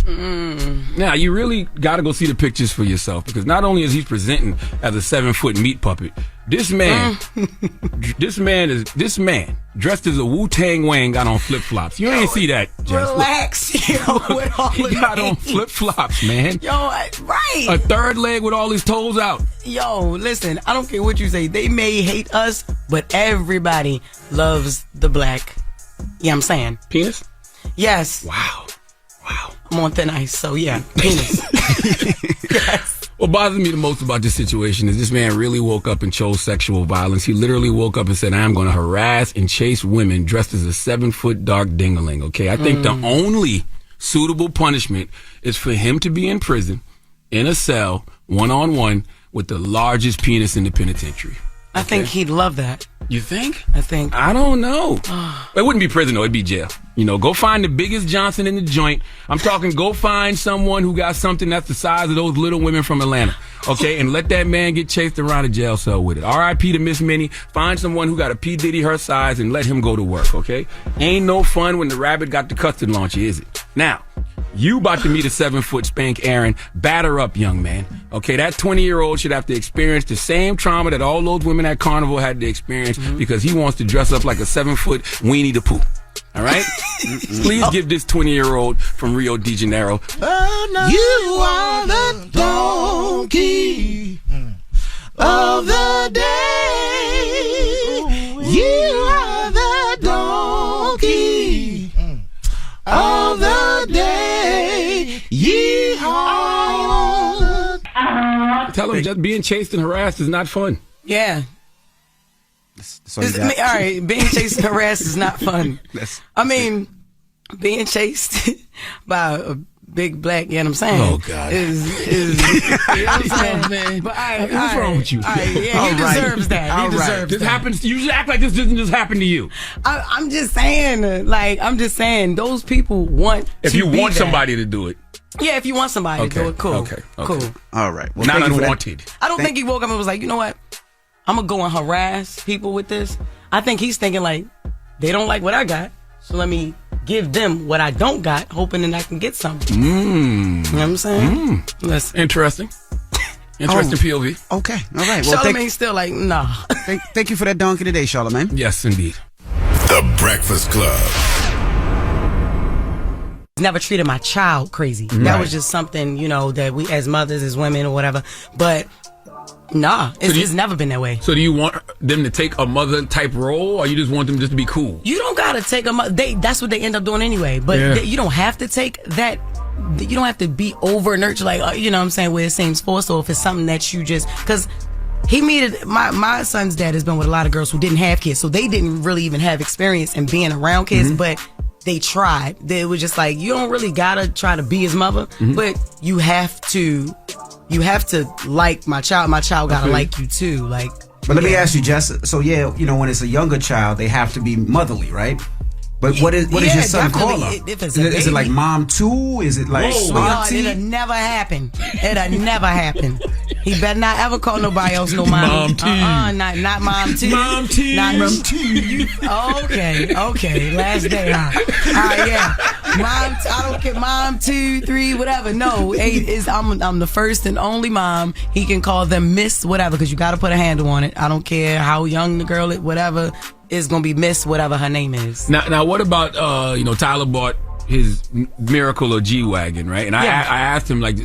Speaker 1: Now, you really got to go see the pictures for yourself, because not only is he presenting as a 7-foot meat puppet, this man dressed as a Wu-Tang Wang got on flip-flops. You ain't see that, Jess.
Speaker 4: Relax, yo. With all
Speaker 1: He got on flip-flops, man.
Speaker 4: Yo, right.
Speaker 1: A third leg with all his toes out.
Speaker 4: Yo, listen, I don't care what you say. They may hate us, but everybody loves the black. Yeah, I'm saying.
Speaker 1: Penis?
Speaker 4: Yes.
Speaker 1: Wow.
Speaker 4: I'm on thin ice, so yeah, penis. Yes.
Speaker 1: What bothers me the most about this situation is this man really woke up and chose sexual violence. He literally woke up and said, I'm going to harass and chase women dressed as a 7-foot dark dingaling. Okay, I think the only suitable punishment is for him to be in prison, in a cell, one-on-one, with the largest penis in the penitentiary.
Speaker 4: I think he'd love that.
Speaker 1: You think?
Speaker 4: I think.
Speaker 1: I don't know. It wouldn't be prison, though. It'd be jail. Go find the biggest Johnson in the joint. I'm talking go find someone who got something that's the size of those little women from Atlanta. Okay? And let that man get chased around a jail cell with it. R.I.P. to Miss Minnie. Find someone who got a P. Diddy her size and let him go to work. Okay? Ain't no fun when the rabbit got the custard launcher, is it? Now, you about to meet a 7-foot spank Aaron. Batter up, young man. Okay, that 20-year-old should have to experience the same trauma that all those women at Carnival had to experience because he wants to dress up like a 7-foot Weenie the Pooh. All right? Please give this 20-year-old from Rio de Janeiro.
Speaker 5: You are the donkey of the day. You are the donkey of the day.
Speaker 1: Tell him just being chased and harassed is not fun.
Speaker 8: Yeah.
Speaker 3: So
Speaker 8: All right, being chased and harassed is not fun. I mean, being chased by a big black, you know what I'm saying?
Speaker 1: Oh, God.
Speaker 8: Is you know what I'm saying?
Speaker 1: Man.
Speaker 8: But
Speaker 1: what's wrong with you?
Speaker 8: He deserves that. He deserves
Speaker 1: This
Speaker 8: that.
Speaker 1: happens. You act like this doesn't just happen to you.
Speaker 8: I'm just saying, those people want
Speaker 1: If
Speaker 8: to
Speaker 1: you
Speaker 8: be
Speaker 1: want
Speaker 8: that.
Speaker 1: somebody to do it.
Speaker 8: Yeah, if you want somebody to do it, cool.
Speaker 1: Okay.
Speaker 8: Cool.
Speaker 3: All right. Well,
Speaker 1: Not
Speaker 3: thank you for that.
Speaker 1: unwanted.
Speaker 8: I don't think he woke up and was like, you know what? I'm going to go and harass people with this. I think he's thinking like, they don't like what I got, so let me give them what I don't got, hoping that I can get something. You know what I'm saying? Listen.
Speaker 1: Interesting POV.
Speaker 3: Okay. All right. Well,
Speaker 8: Charlamagne's still like, nah.
Speaker 3: thank you for that donkey today, Charlamagne.
Speaker 1: Yes, indeed.
Speaker 5: The Breakfast Club.
Speaker 8: Never treated my child crazy. That was just something, that we as mothers, as women or whatever. But nah, it's never been that way.
Speaker 1: So do you want them to take a mother type role, or you just want them just to be cool?
Speaker 8: You don't gotta take a mother. That's what they end up doing anyway. But you don't have to take that. You don't have to be over nurtured, like you know what I'm saying, where it seems forced. Or if it's something that you just because. My son's dad has been with a lot of girls who didn't have kids, so they didn't really even have experience in being around kids, but they tried. They was just like, you don't really gotta try to be his mother, but you have to like my child. My child gotta like you too. Like,
Speaker 3: but let me ask you, Jess. So when it's a younger child, they have to be motherly, right? But what is your son call her? Is it like mom too? Is it like auntie?
Speaker 8: It'll never happen. It'll never happen. He better not ever call nobody else no mom. Not mom too.
Speaker 1: Mom too.
Speaker 8: Not mom too. Okay. Last day, huh? Yeah. Mom, I don't care. Mom 2, 3, whatever. No, I'm the first and only mom. He can call them Miss whatever because you got to put a handle on it. I don't care how young the girl is, whatever. Is gonna be Miss whatever her name is.
Speaker 1: Now what about Tyler bought his Miracle or G-Wagon, right? And I asked him like,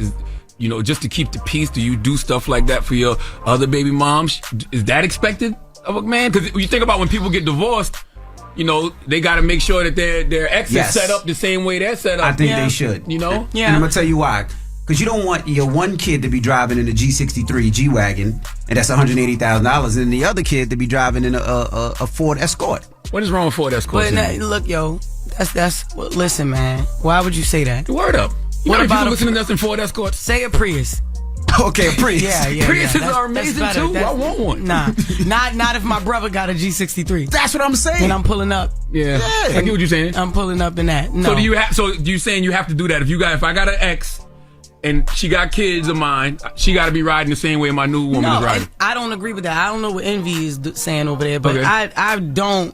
Speaker 1: just to keep the peace, do you do stuff like that for your other baby moms? Is that expected of a man? Because you think about when people get divorced, they got to make sure that their ex is set up the same way they're set up.
Speaker 3: I think they should.
Speaker 1: Yeah.
Speaker 3: And I'm gonna tell you why. Because you don't want your one kid to be driving in a G63 G-Wagon, and that's $180,000, and the other kid to be driving in a Ford Escort.
Speaker 1: What is wrong with Ford Escort?
Speaker 8: Look, yo, listen, man. Why would you say that?
Speaker 1: Word up.
Speaker 8: What about
Speaker 1: listening to us in Ford Escort?
Speaker 8: Say a Prius.
Speaker 3: Okay, a Prius.
Speaker 8: Yeah.
Speaker 1: Priuses are amazing too. I want one.
Speaker 8: Nah, not if my brother got a G63.
Speaker 3: That's what I'm saying.
Speaker 8: And I'm pulling up.
Speaker 1: Yeah. I get what you're saying.
Speaker 8: I'm pulling up in that. No.
Speaker 1: So you saying you have to do that? If I got an ex and she got kids of mine, she got to be riding the same way my new woman is riding.
Speaker 8: I don't agree with that. I don't know what Envy is saying over there, but I don't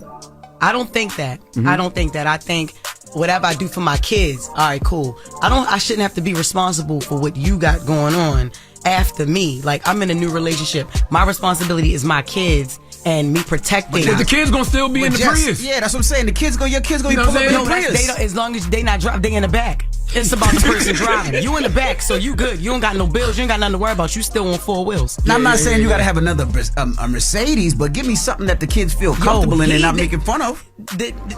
Speaker 8: think that. I don't think that. I think whatever I do for my kids, all right, cool. I shouldn't have to be responsible for what you got going on after me. Like, I'm in a new relationship. My responsibility is my kids and me protecting.
Speaker 1: But the kids gonna still be in the Prius.
Speaker 3: Yeah, that's what I'm saying. Your kids gonna be pulling up in the Prius.
Speaker 8: As long as they not driving, they in the back. It's about the person driving. You in the back, so you good. You don't got no bills. You ain't got nothing to worry about. You still on 4 wheels.
Speaker 3: Now, I'm not saying you got to have another a Mercedes, but give me something that the kids feel comfortable in and not making fun of.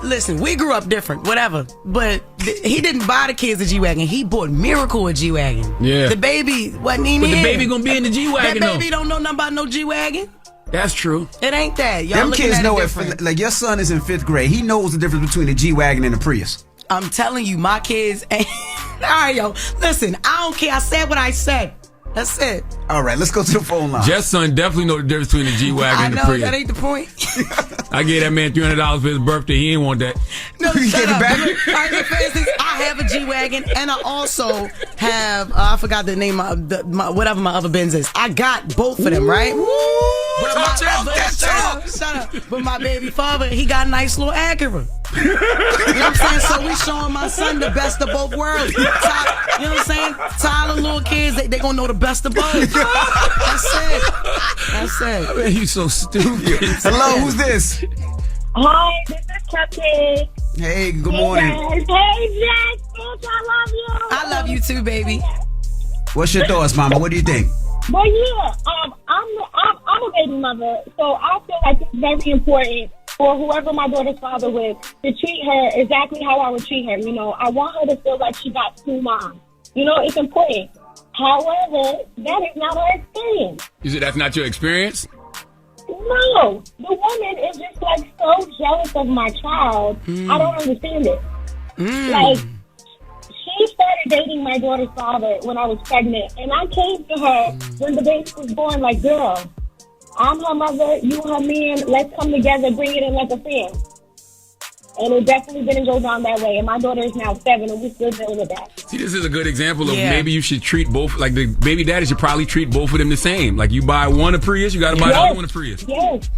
Speaker 8: Listen, we grew up different, whatever. But he didn't buy the kids a G-Wagon. He bought Miracle a G-Wagon. Yeah. The baby wasn't even
Speaker 1: But the baby gonna be in the G-Wagon,
Speaker 8: That baby don't know nothing about no G-Wagon.
Speaker 1: That's true.
Speaker 8: It ain't that. Y'all
Speaker 3: Them kids know
Speaker 8: it.
Speaker 3: Like, your son is in 5th grade. He knows the difference between a G-Wagon and a Prius.
Speaker 8: I'm telling you, my kids ain't... All right, yo. Listen, I don't care. I said what I said. That's it.
Speaker 3: All right, let's go to the phone line.
Speaker 1: Jess' son definitely know the difference between the G-Wagon and the Prius.
Speaker 8: That ain't the point.
Speaker 1: I gave that man $300 for his birthday. He ain't want that.
Speaker 8: No, shut up. For instance, I have a G-Wagon, and I also have, I forgot the name of whatever my other Benz is. I got both of them, right? Shut up. But my baby father, he got a nice little Acura. You know what I'm saying? So we showing my son the best of both worlds. You know what I'm saying? Tyler, little kids, they gonna know the best of both. That's it.
Speaker 1: Man, you so stupid.
Speaker 3: Hello, who's this?
Speaker 12: Hi, this is Cupcake.
Speaker 3: Hey, good morning.
Speaker 12: Hey, Jack, bitch, I love you.
Speaker 8: I love you too, baby.
Speaker 3: What's your thoughts, Mama? What do you think?
Speaker 12: Well, yeah, I'm a baby mother, so I feel like it's very important for whoever my daughter's father with to treat her exactly how I would treat her. I want her to feel like she got 2 moms. It's important. However, that is not our experience.
Speaker 1: You said that's not your experience?
Speaker 12: No, the woman is just like so jealous of my child. I don't understand it. Like, she started dating my daughter's father when I was pregnant, and I came to her when the baby was born like, girl, I'm her mother, you her man, let's come together, bring it in like a family. And it definitely didn't go down that way. And my daughter is now 7, and we still dealing with that.
Speaker 1: See, this is a good example of maybe you should treat both, like the baby daddy should probably treat both of them the same. Like you buy one a Prius, you got to buy the other one a Prius.
Speaker 12: Yes.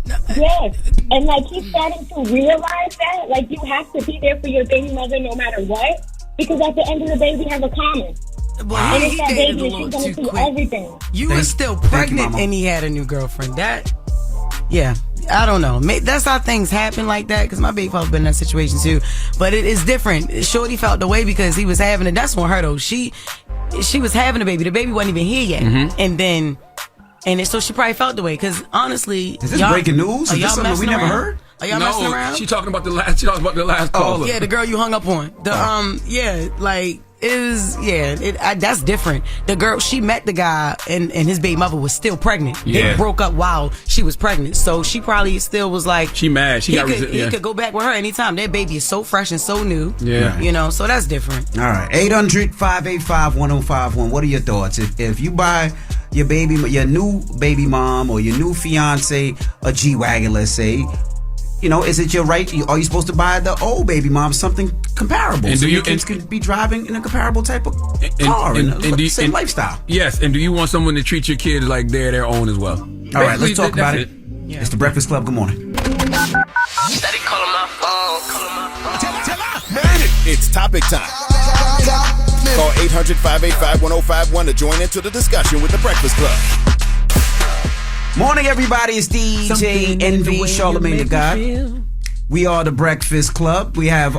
Speaker 12: And like he's starting to realize that, like you have to be there for your baby mother no matter what. Because at the end of the day, we have a common.
Speaker 8: Well,
Speaker 12: and
Speaker 8: he
Speaker 12: it's that
Speaker 8: dated
Speaker 12: baby,
Speaker 8: a
Speaker 12: and
Speaker 8: little
Speaker 12: she's
Speaker 8: too
Speaker 12: going to see
Speaker 8: quick.
Speaker 12: everything.
Speaker 8: You were still pregnant and he had a new girlfriend. I don't know. That's how things happen like that, because my baby father been in that situation too. But it is different. Shorty felt the way because he was having it. That's on her though. She was having a baby. The baby wasn't even here yet. And then, so she probably felt the way, because honestly.
Speaker 3: Is this breaking news? Is this something we never heard?
Speaker 8: Are y'all messing around?
Speaker 1: She talking about the last caller.
Speaker 8: Yeah, the girl you hung up on. That's different. The girl, she met the guy and his baby mother was still pregnant.
Speaker 1: Yeah.
Speaker 8: They broke up while she was pregnant. So she probably still was like,
Speaker 1: she mad. He
Speaker 8: could go back with her anytime. That baby is so fresh and so new.
Speaker 1: Yeah.
Speaker 8: You know, so that's different.
Speaker 3: All right. 800-585-1051. What are your thoughts? If you buy your new baby mom or your new fiance a G-Wagon, let's say, you know, is it your right? Are you supposed to buy the old baby mom something comparable?
Speaker 1: And
Speaker 3: so your kids could be driving in a comparable type of car and same lifestyle.
Speaker 1: Yes, and do you want someone to treat your kids like they're their own as well?
Speaker 3: All right, let's talk about it. Yeah. It's the Breakfast Club. Good morning.
Speaker 13: Steady calling my phone.
Speaker 14: It's topic time. Call 800-585-1051 to join into the discussion with the Breakfast Club.
Speaker 3: Morning, everybody. It's DJ Envy, Charlamagne the God. We are the Breakfast Club. We have,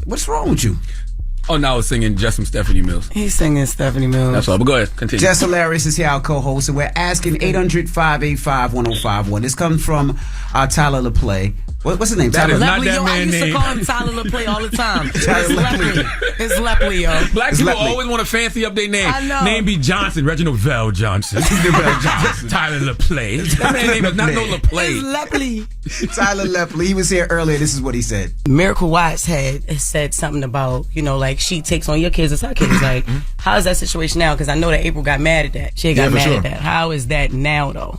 Speaker 3: what's wrong with you?
Speaker 1: Oh, no, I was singing just some Stephanie Mills.
Speaker 8: He's singing Stephanie Mills.
Speaker 1: That's all, but go ahead, continue.
Speaker 3: Jess Hilarious is here, our co-host, and we're asking 800-585-1051. This comes from Tyler LaPlay. What's his name?
Speaker 1: That is not
Speaker 8: Lepley,
Speaker 1: that
Speaker 8: I
Speaker 1: man's
Speaker 8: used
Speaker 1: name.
Speaker 8: to call him Tyler LaPlay all the time. It's Lepley. It's Lepley, yo.
Speaker 1: Black people always want to fancy up their name.
Speaker 8: I know.
Speaker 1: Name be Johnson, Reginald Vell Johnson. Tyler LaPlay. That man's name is not no LaPlay.
Speaker 8: It's Lepley.
Speaker 3: Tyler Lepley. He was here earlier. This is what he said.
Speaker 8: Miracle Watts had said something about, you know, like she takes on your kids as her kids. Like, how is that situation now? Because I know that April got mad at that. She got mad at that. How is that now, though?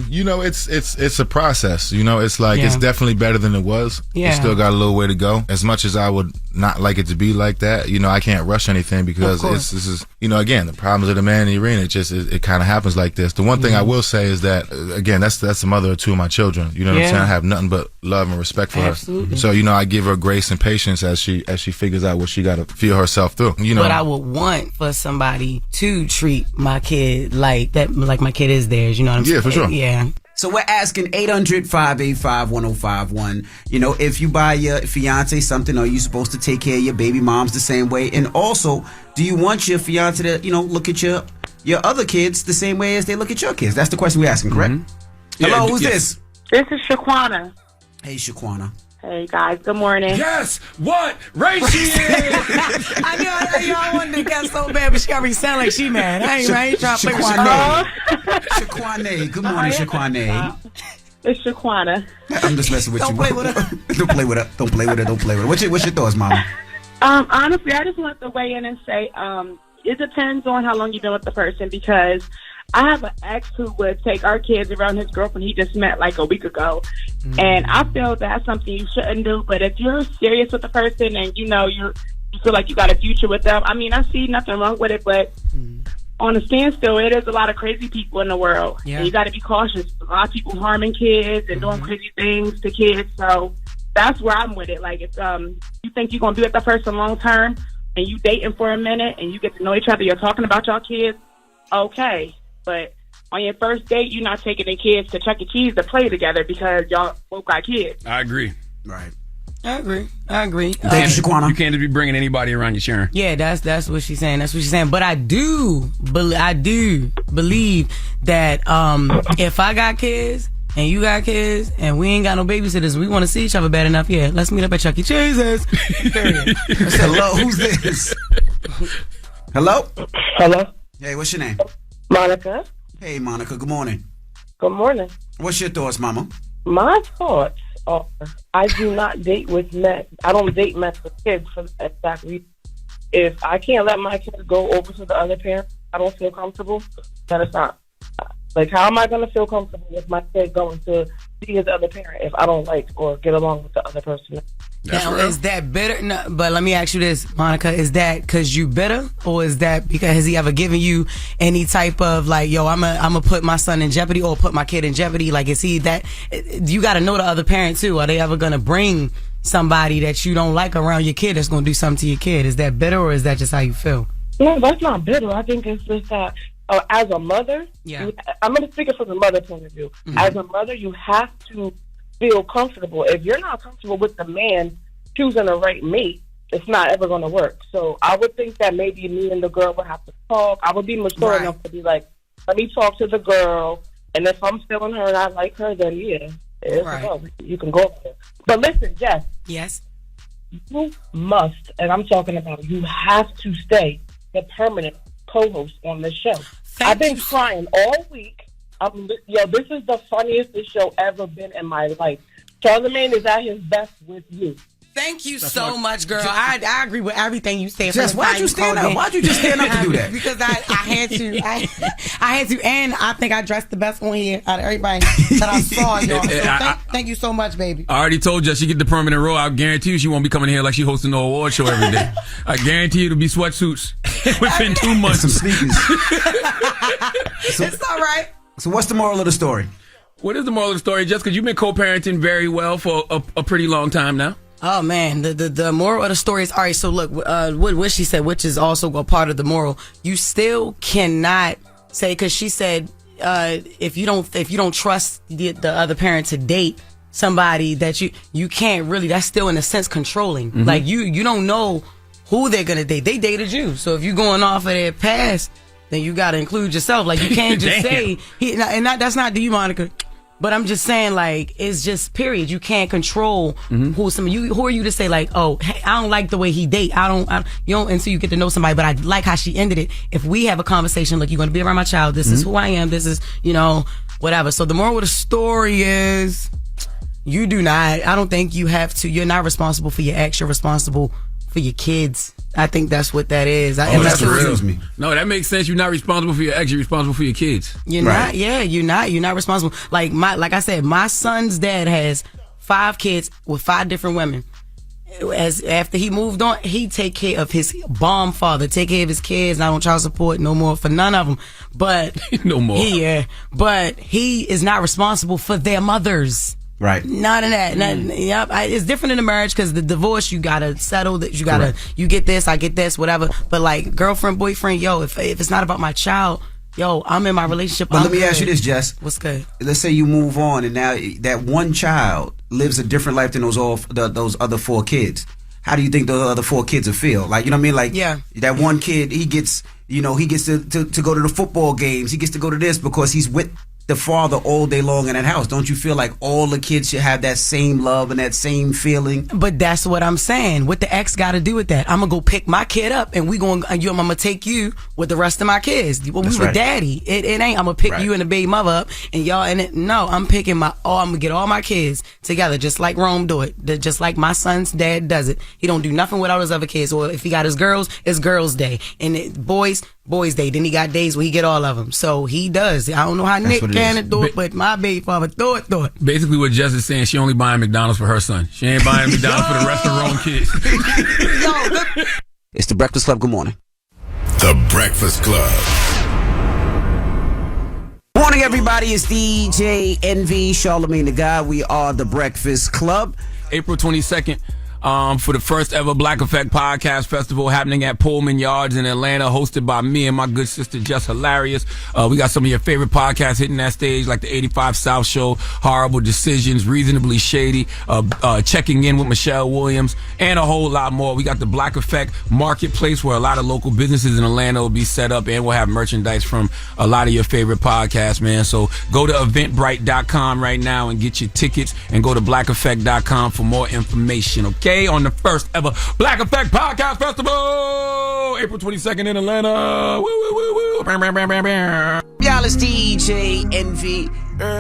Speaker 9: You know, it's a process. You know, it's like it's definitely better than it was.
Speaker 8: Yeah.
Speaker 9: It's still got a little way to go. As much as I would not like it to be like that, you know, I can't rush anything because this is, you know, again, the problems of the man in the arena. It kind of happens like this. The one thing I will say is that, again, that's the mother of two of my children. You know what I'm saying? I have nothing but love and respect for her. So, you know, I give her grace and patience as she figures out what she got to feel herself through. You know,
Speaker 8: but I would want for somebody to treat my kid like that, like my kid is theirs. You know what I'm saying?
Speaker 9: Yeah, for sure.
Speaker 8: Yeah.
Speaker 3: So we're asking 800-585-1051. You know, if you buy your fiance something, are you supposed to take care of your baby moms the same way? And also, do you want your fiance to, you know, look at your other kids the same way as they look at your kids? That's the question we're asking, correct? Hello, who's this?
Speaker 15: This is Shaquana.
Speaker 3: Hey, Shaquana.
Speaker 15: Hey, guys. Good morning.
Speaker 1: Yes! What? Race she is!
Speaker 8: I know y'all wanted to get so bad, but she already sound like she mad. I ain't trying to play with
Speaker 3: Shaquana. Good morning, Shaquana.
Speaker 15: It's Shaquana.
Speaker 3: I'm just messing with you.
Speaker 8: Don't play with her.
Speaker 3: Don't play with her. Don't play with her. Don't play with her. What's your thoughts, Mama?
Speaker 15: Honestly, I just want to weigh in and say it depends on how long you've been with the person, because I have an ex who would take our kids around his girlfriend he just met like a week ago. And I feel that's something you shouldn't do. But if you're serious with the person and you know you feel like you got a future with them, I mean, I see nothing wrong with it. But on a standstill, it is a lot of crazy people in the world.
Speaker 8: Yeah.
Speaker 15: And you got to be cautious. A lot of people harming kids and doing crazy things to kids. So that's where I'm with it. Like, if you think you're going to be with the person long term and you dating for a minute and you get to know each other, you're talking about your kids, okay. But on your first date, you're not taking the kids to Chuck E. Cheese to play together because y'all both got kids.
Speaker 1: I agree.
Speaker 3: Right.
Speaker 8: I agree.
Speaker 3: Thank you, Shaquana.
Speaker 1: You can't just be bringing anybody around you, Sharon.
Speaker 8: Yeah, that's what she's saying. That's what she's saying. But I do believe that if I got kids and you got kids and we ain't got no babysitters, we want to see each other bad enough. Yeah, let's meet up at Chuck E. Cheese's.
Speaker 3: Hello, who's this? Hello?
Speaker 16: Hello?
Speaker 3: Hey, what's your name?
Speaker 16: Monica.
Speaker 3: Hey, Monica. Good morning.
Speaker 16: Good morning.
Speaker 3: What's your thoughts, Mama?
Speaker 16: My thoughts are I do not date with men. I don't date men with kids for that exact reason. If I can't let my kids go over to the other parent, I don't feel comfortable, then it's not. Like, how am I going to feel comfortable with my kid going to see his other parent if I don't like or get along with the other person?
Speaker 8: Now, is that bitter? No, but let me ask you this, Monica. Is that because you bitter, or is that because has he ever given you any type of like, yo, I'm a put my son in jeopardy or put my kid in jeopardy? Like, is he that? You got to know the other parent too. Are they ever going to bring somebody that you don't like around your kid that's going to do something to your kid? Is that bitter, or is that just how you feel?
Speaker 16: No, that's not bitter. I think it's just that as a mother, I'm going to speak it from the mother point of view. Mm-hmm. As a mother, you have to feel comfortable. If you're not comfortable with the man choosing the right mate, it's not ever going to work. So I would think that maybe me and the girl would have to talk. I would be mature enough to be like, let me talk to the girl, and if I'm feeling her and I like her, then yeah, you can go there. But listen, Jess.
Speaker 8: Yes.
Speaker 16: You must, and I'm talking about you have to stay the permanent co-host on this show. I've been crying all week. This is the funniest this show ever been in my life. Charlamagne is at his best with you.
Speaker 8: Thank you so much, girl. I agree with everything you said.
Speaker 3: Jess, why'd you stand up? Why'd you just stand up to do that?
Speaker 8: Because I had to. I had to, and I think I dressed the best on here out of everybody that I saw, y'all. So thank you so much, baby.
Speaker 1: I already told you she get the permanent role. I guarantee you she won't be coming here like she hosting no award show every day. I guarantee you it'll be sweatsuits within 2 months.
Speaker 3: Some sneakers.
Speaker 8: It's all right.
Speaker 3: So what's the moral of the story?
Speaker 1: What is the moral of the story, Just because you've been co-parenting very well for a pretty long time now?
Speaker 8: Oh man, the moral of the story is, all right, so look, what she said, which is also a part of the moral, you still cannot say, because she said if you don't trust the other parent to date somebody that you can't really, that's still in a sense controlling. Mm-hmm. Like you don't know who they're gonna date. They dated you, so if you're going off of their past, then you got to include yourself. Like, you can't just say that's not to you, Monica. But I'm just saying, like, it's just period. You can't control who are you to say, like, oh, hey, I don't like the way he date. You don't until you get to know somebody. But I like how she ended it. If we have a conversation, look, you're going to be around my child. This is who I am. This is, whatever. So the moral of the story is, you do not. I don't think you have to. You're not responsible for your ex. You're responsible for your kids. I think that's what that is.
Speaker 1: That's what kills me. No, that makes sense. You're not responsible for your ex. You're responsible for your kids.
Speaker 8: You're not. Yeah, you're not. You're not responsible. Like I said, my son's dad has 5 kids with 5 different women. After he moved on, he take care of his bomb father, take care of his kids, not on child support no more for none of them. But
Speaker 1: no more.
Speaker 8: But he is not responsible for their mothers.
Speaker 3: Right.
Speaker 8: None of that. It's different in a marriage because the divorce, you gotta settle that. You get this, I get this, whatever. But like girlfriend, boyfriend, if it's not about my child, I'm in my relationship.
Speaker 3: But let me ask you this, Jess.
Speaker 8: What's good?
Speaker 3: Let's say you move on and now that one child lives a different life than those other 4 kids. How do you think those other 4 kids will feel? Like, you know what I mean? Like, that one kid, he gets to go to the football games. He gets to go to this because he's with the father all day long in that house. Don't you feel like all the kids should have that same love and that same feeling?
Speaker 8: But that's what I'm saying. What the ex got to do with that? I'm gonna go pick my kid up, and I'm gonna take you with the rest of my kids. Well, we were daddy. It ain't. I'm gonna pick you and the baby mother up, and y'all. I'm picking I'm gonna get all my kids together, just like Rome do it, just like my son's dad does it. He don't do nothing without his other kids. Or if he got his girls, it's girls' day, and boys' day. Then he got days where he get all of them. So he does. I don't know how Nick can do it, but my baby father do it.
Speaker 1: Basically, what Jess is saying, she only buying McDonald's for her son. She ain't buying McDonald's for the rest of her own kids.
Speaker 3: It's the Breakfast Club. Good morning.
Speaker 5: The Breakfast Club.
Speaker 3: Morning, everybody. It's DJ NV, Charlamagne the Guy. We are the Breakfast Club.
Speaker 1: April 22nd. For the first ever Black Effect Podcast Festival happening at Pullman Yards in Atlanta, hosted by me and my good sister Jess Hilarious. We got some of your favorite podcasts hitting that stage, like the 85 South Show, Horrible Decisions, Reasonably Shady, Checking In with Michelle Williams, and a whole lot more. We got the Black Effect Marketplace, where a lot of local businesses in Atlanta will be set up, and we'll have merchandise from a lot of your favorite podcasts, man. So go to eventbrite.com right now and get your tickets, and go to blackeffect.com for more information, okay? today on the first ever Black Effect Podcast Festival, April 22nd in Atlanta. Woo, woo, woo, woo. Bam, bam, bam, bam, bam.
Speaker 3: Y'all, it's DJ Envy.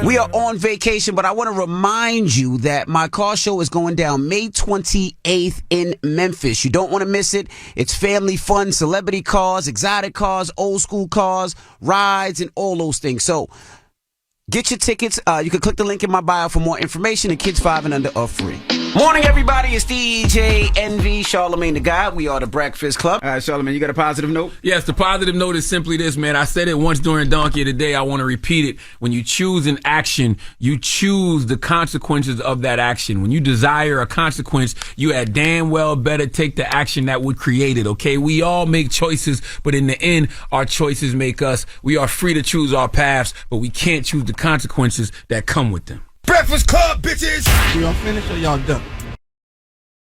Speaker 3: We are on vacation, but I want to remind you that my car show is going down May 28th in Memphis. You don't want to miss it. It's family fun, celebrity cars, exotic cars, old school cars, rides, and all those things. So get your tickets. You can click the link in my bio for more information, and kids 5 and under are free. Morning, everybody. It's DJ Envy, Charlamagne the Guy. We are the Breakfast Club. All right, Charlamagne, you got a positive note?
Speaker 1: Yes, the positive note is simply this, man. I said it once during Donkey of the Day. I want to repeat it. When you choose an action, you choose the consequences of that action. When you desire a consequence, you had damn well better take the action that would create it, okay? We all make choices, but in the end, our choices make us. We are free to choose our paths, but we can't choose the consequences that come with them.
Speaker 6: Breakfast Club, bitches! Y'all finished or y'all done?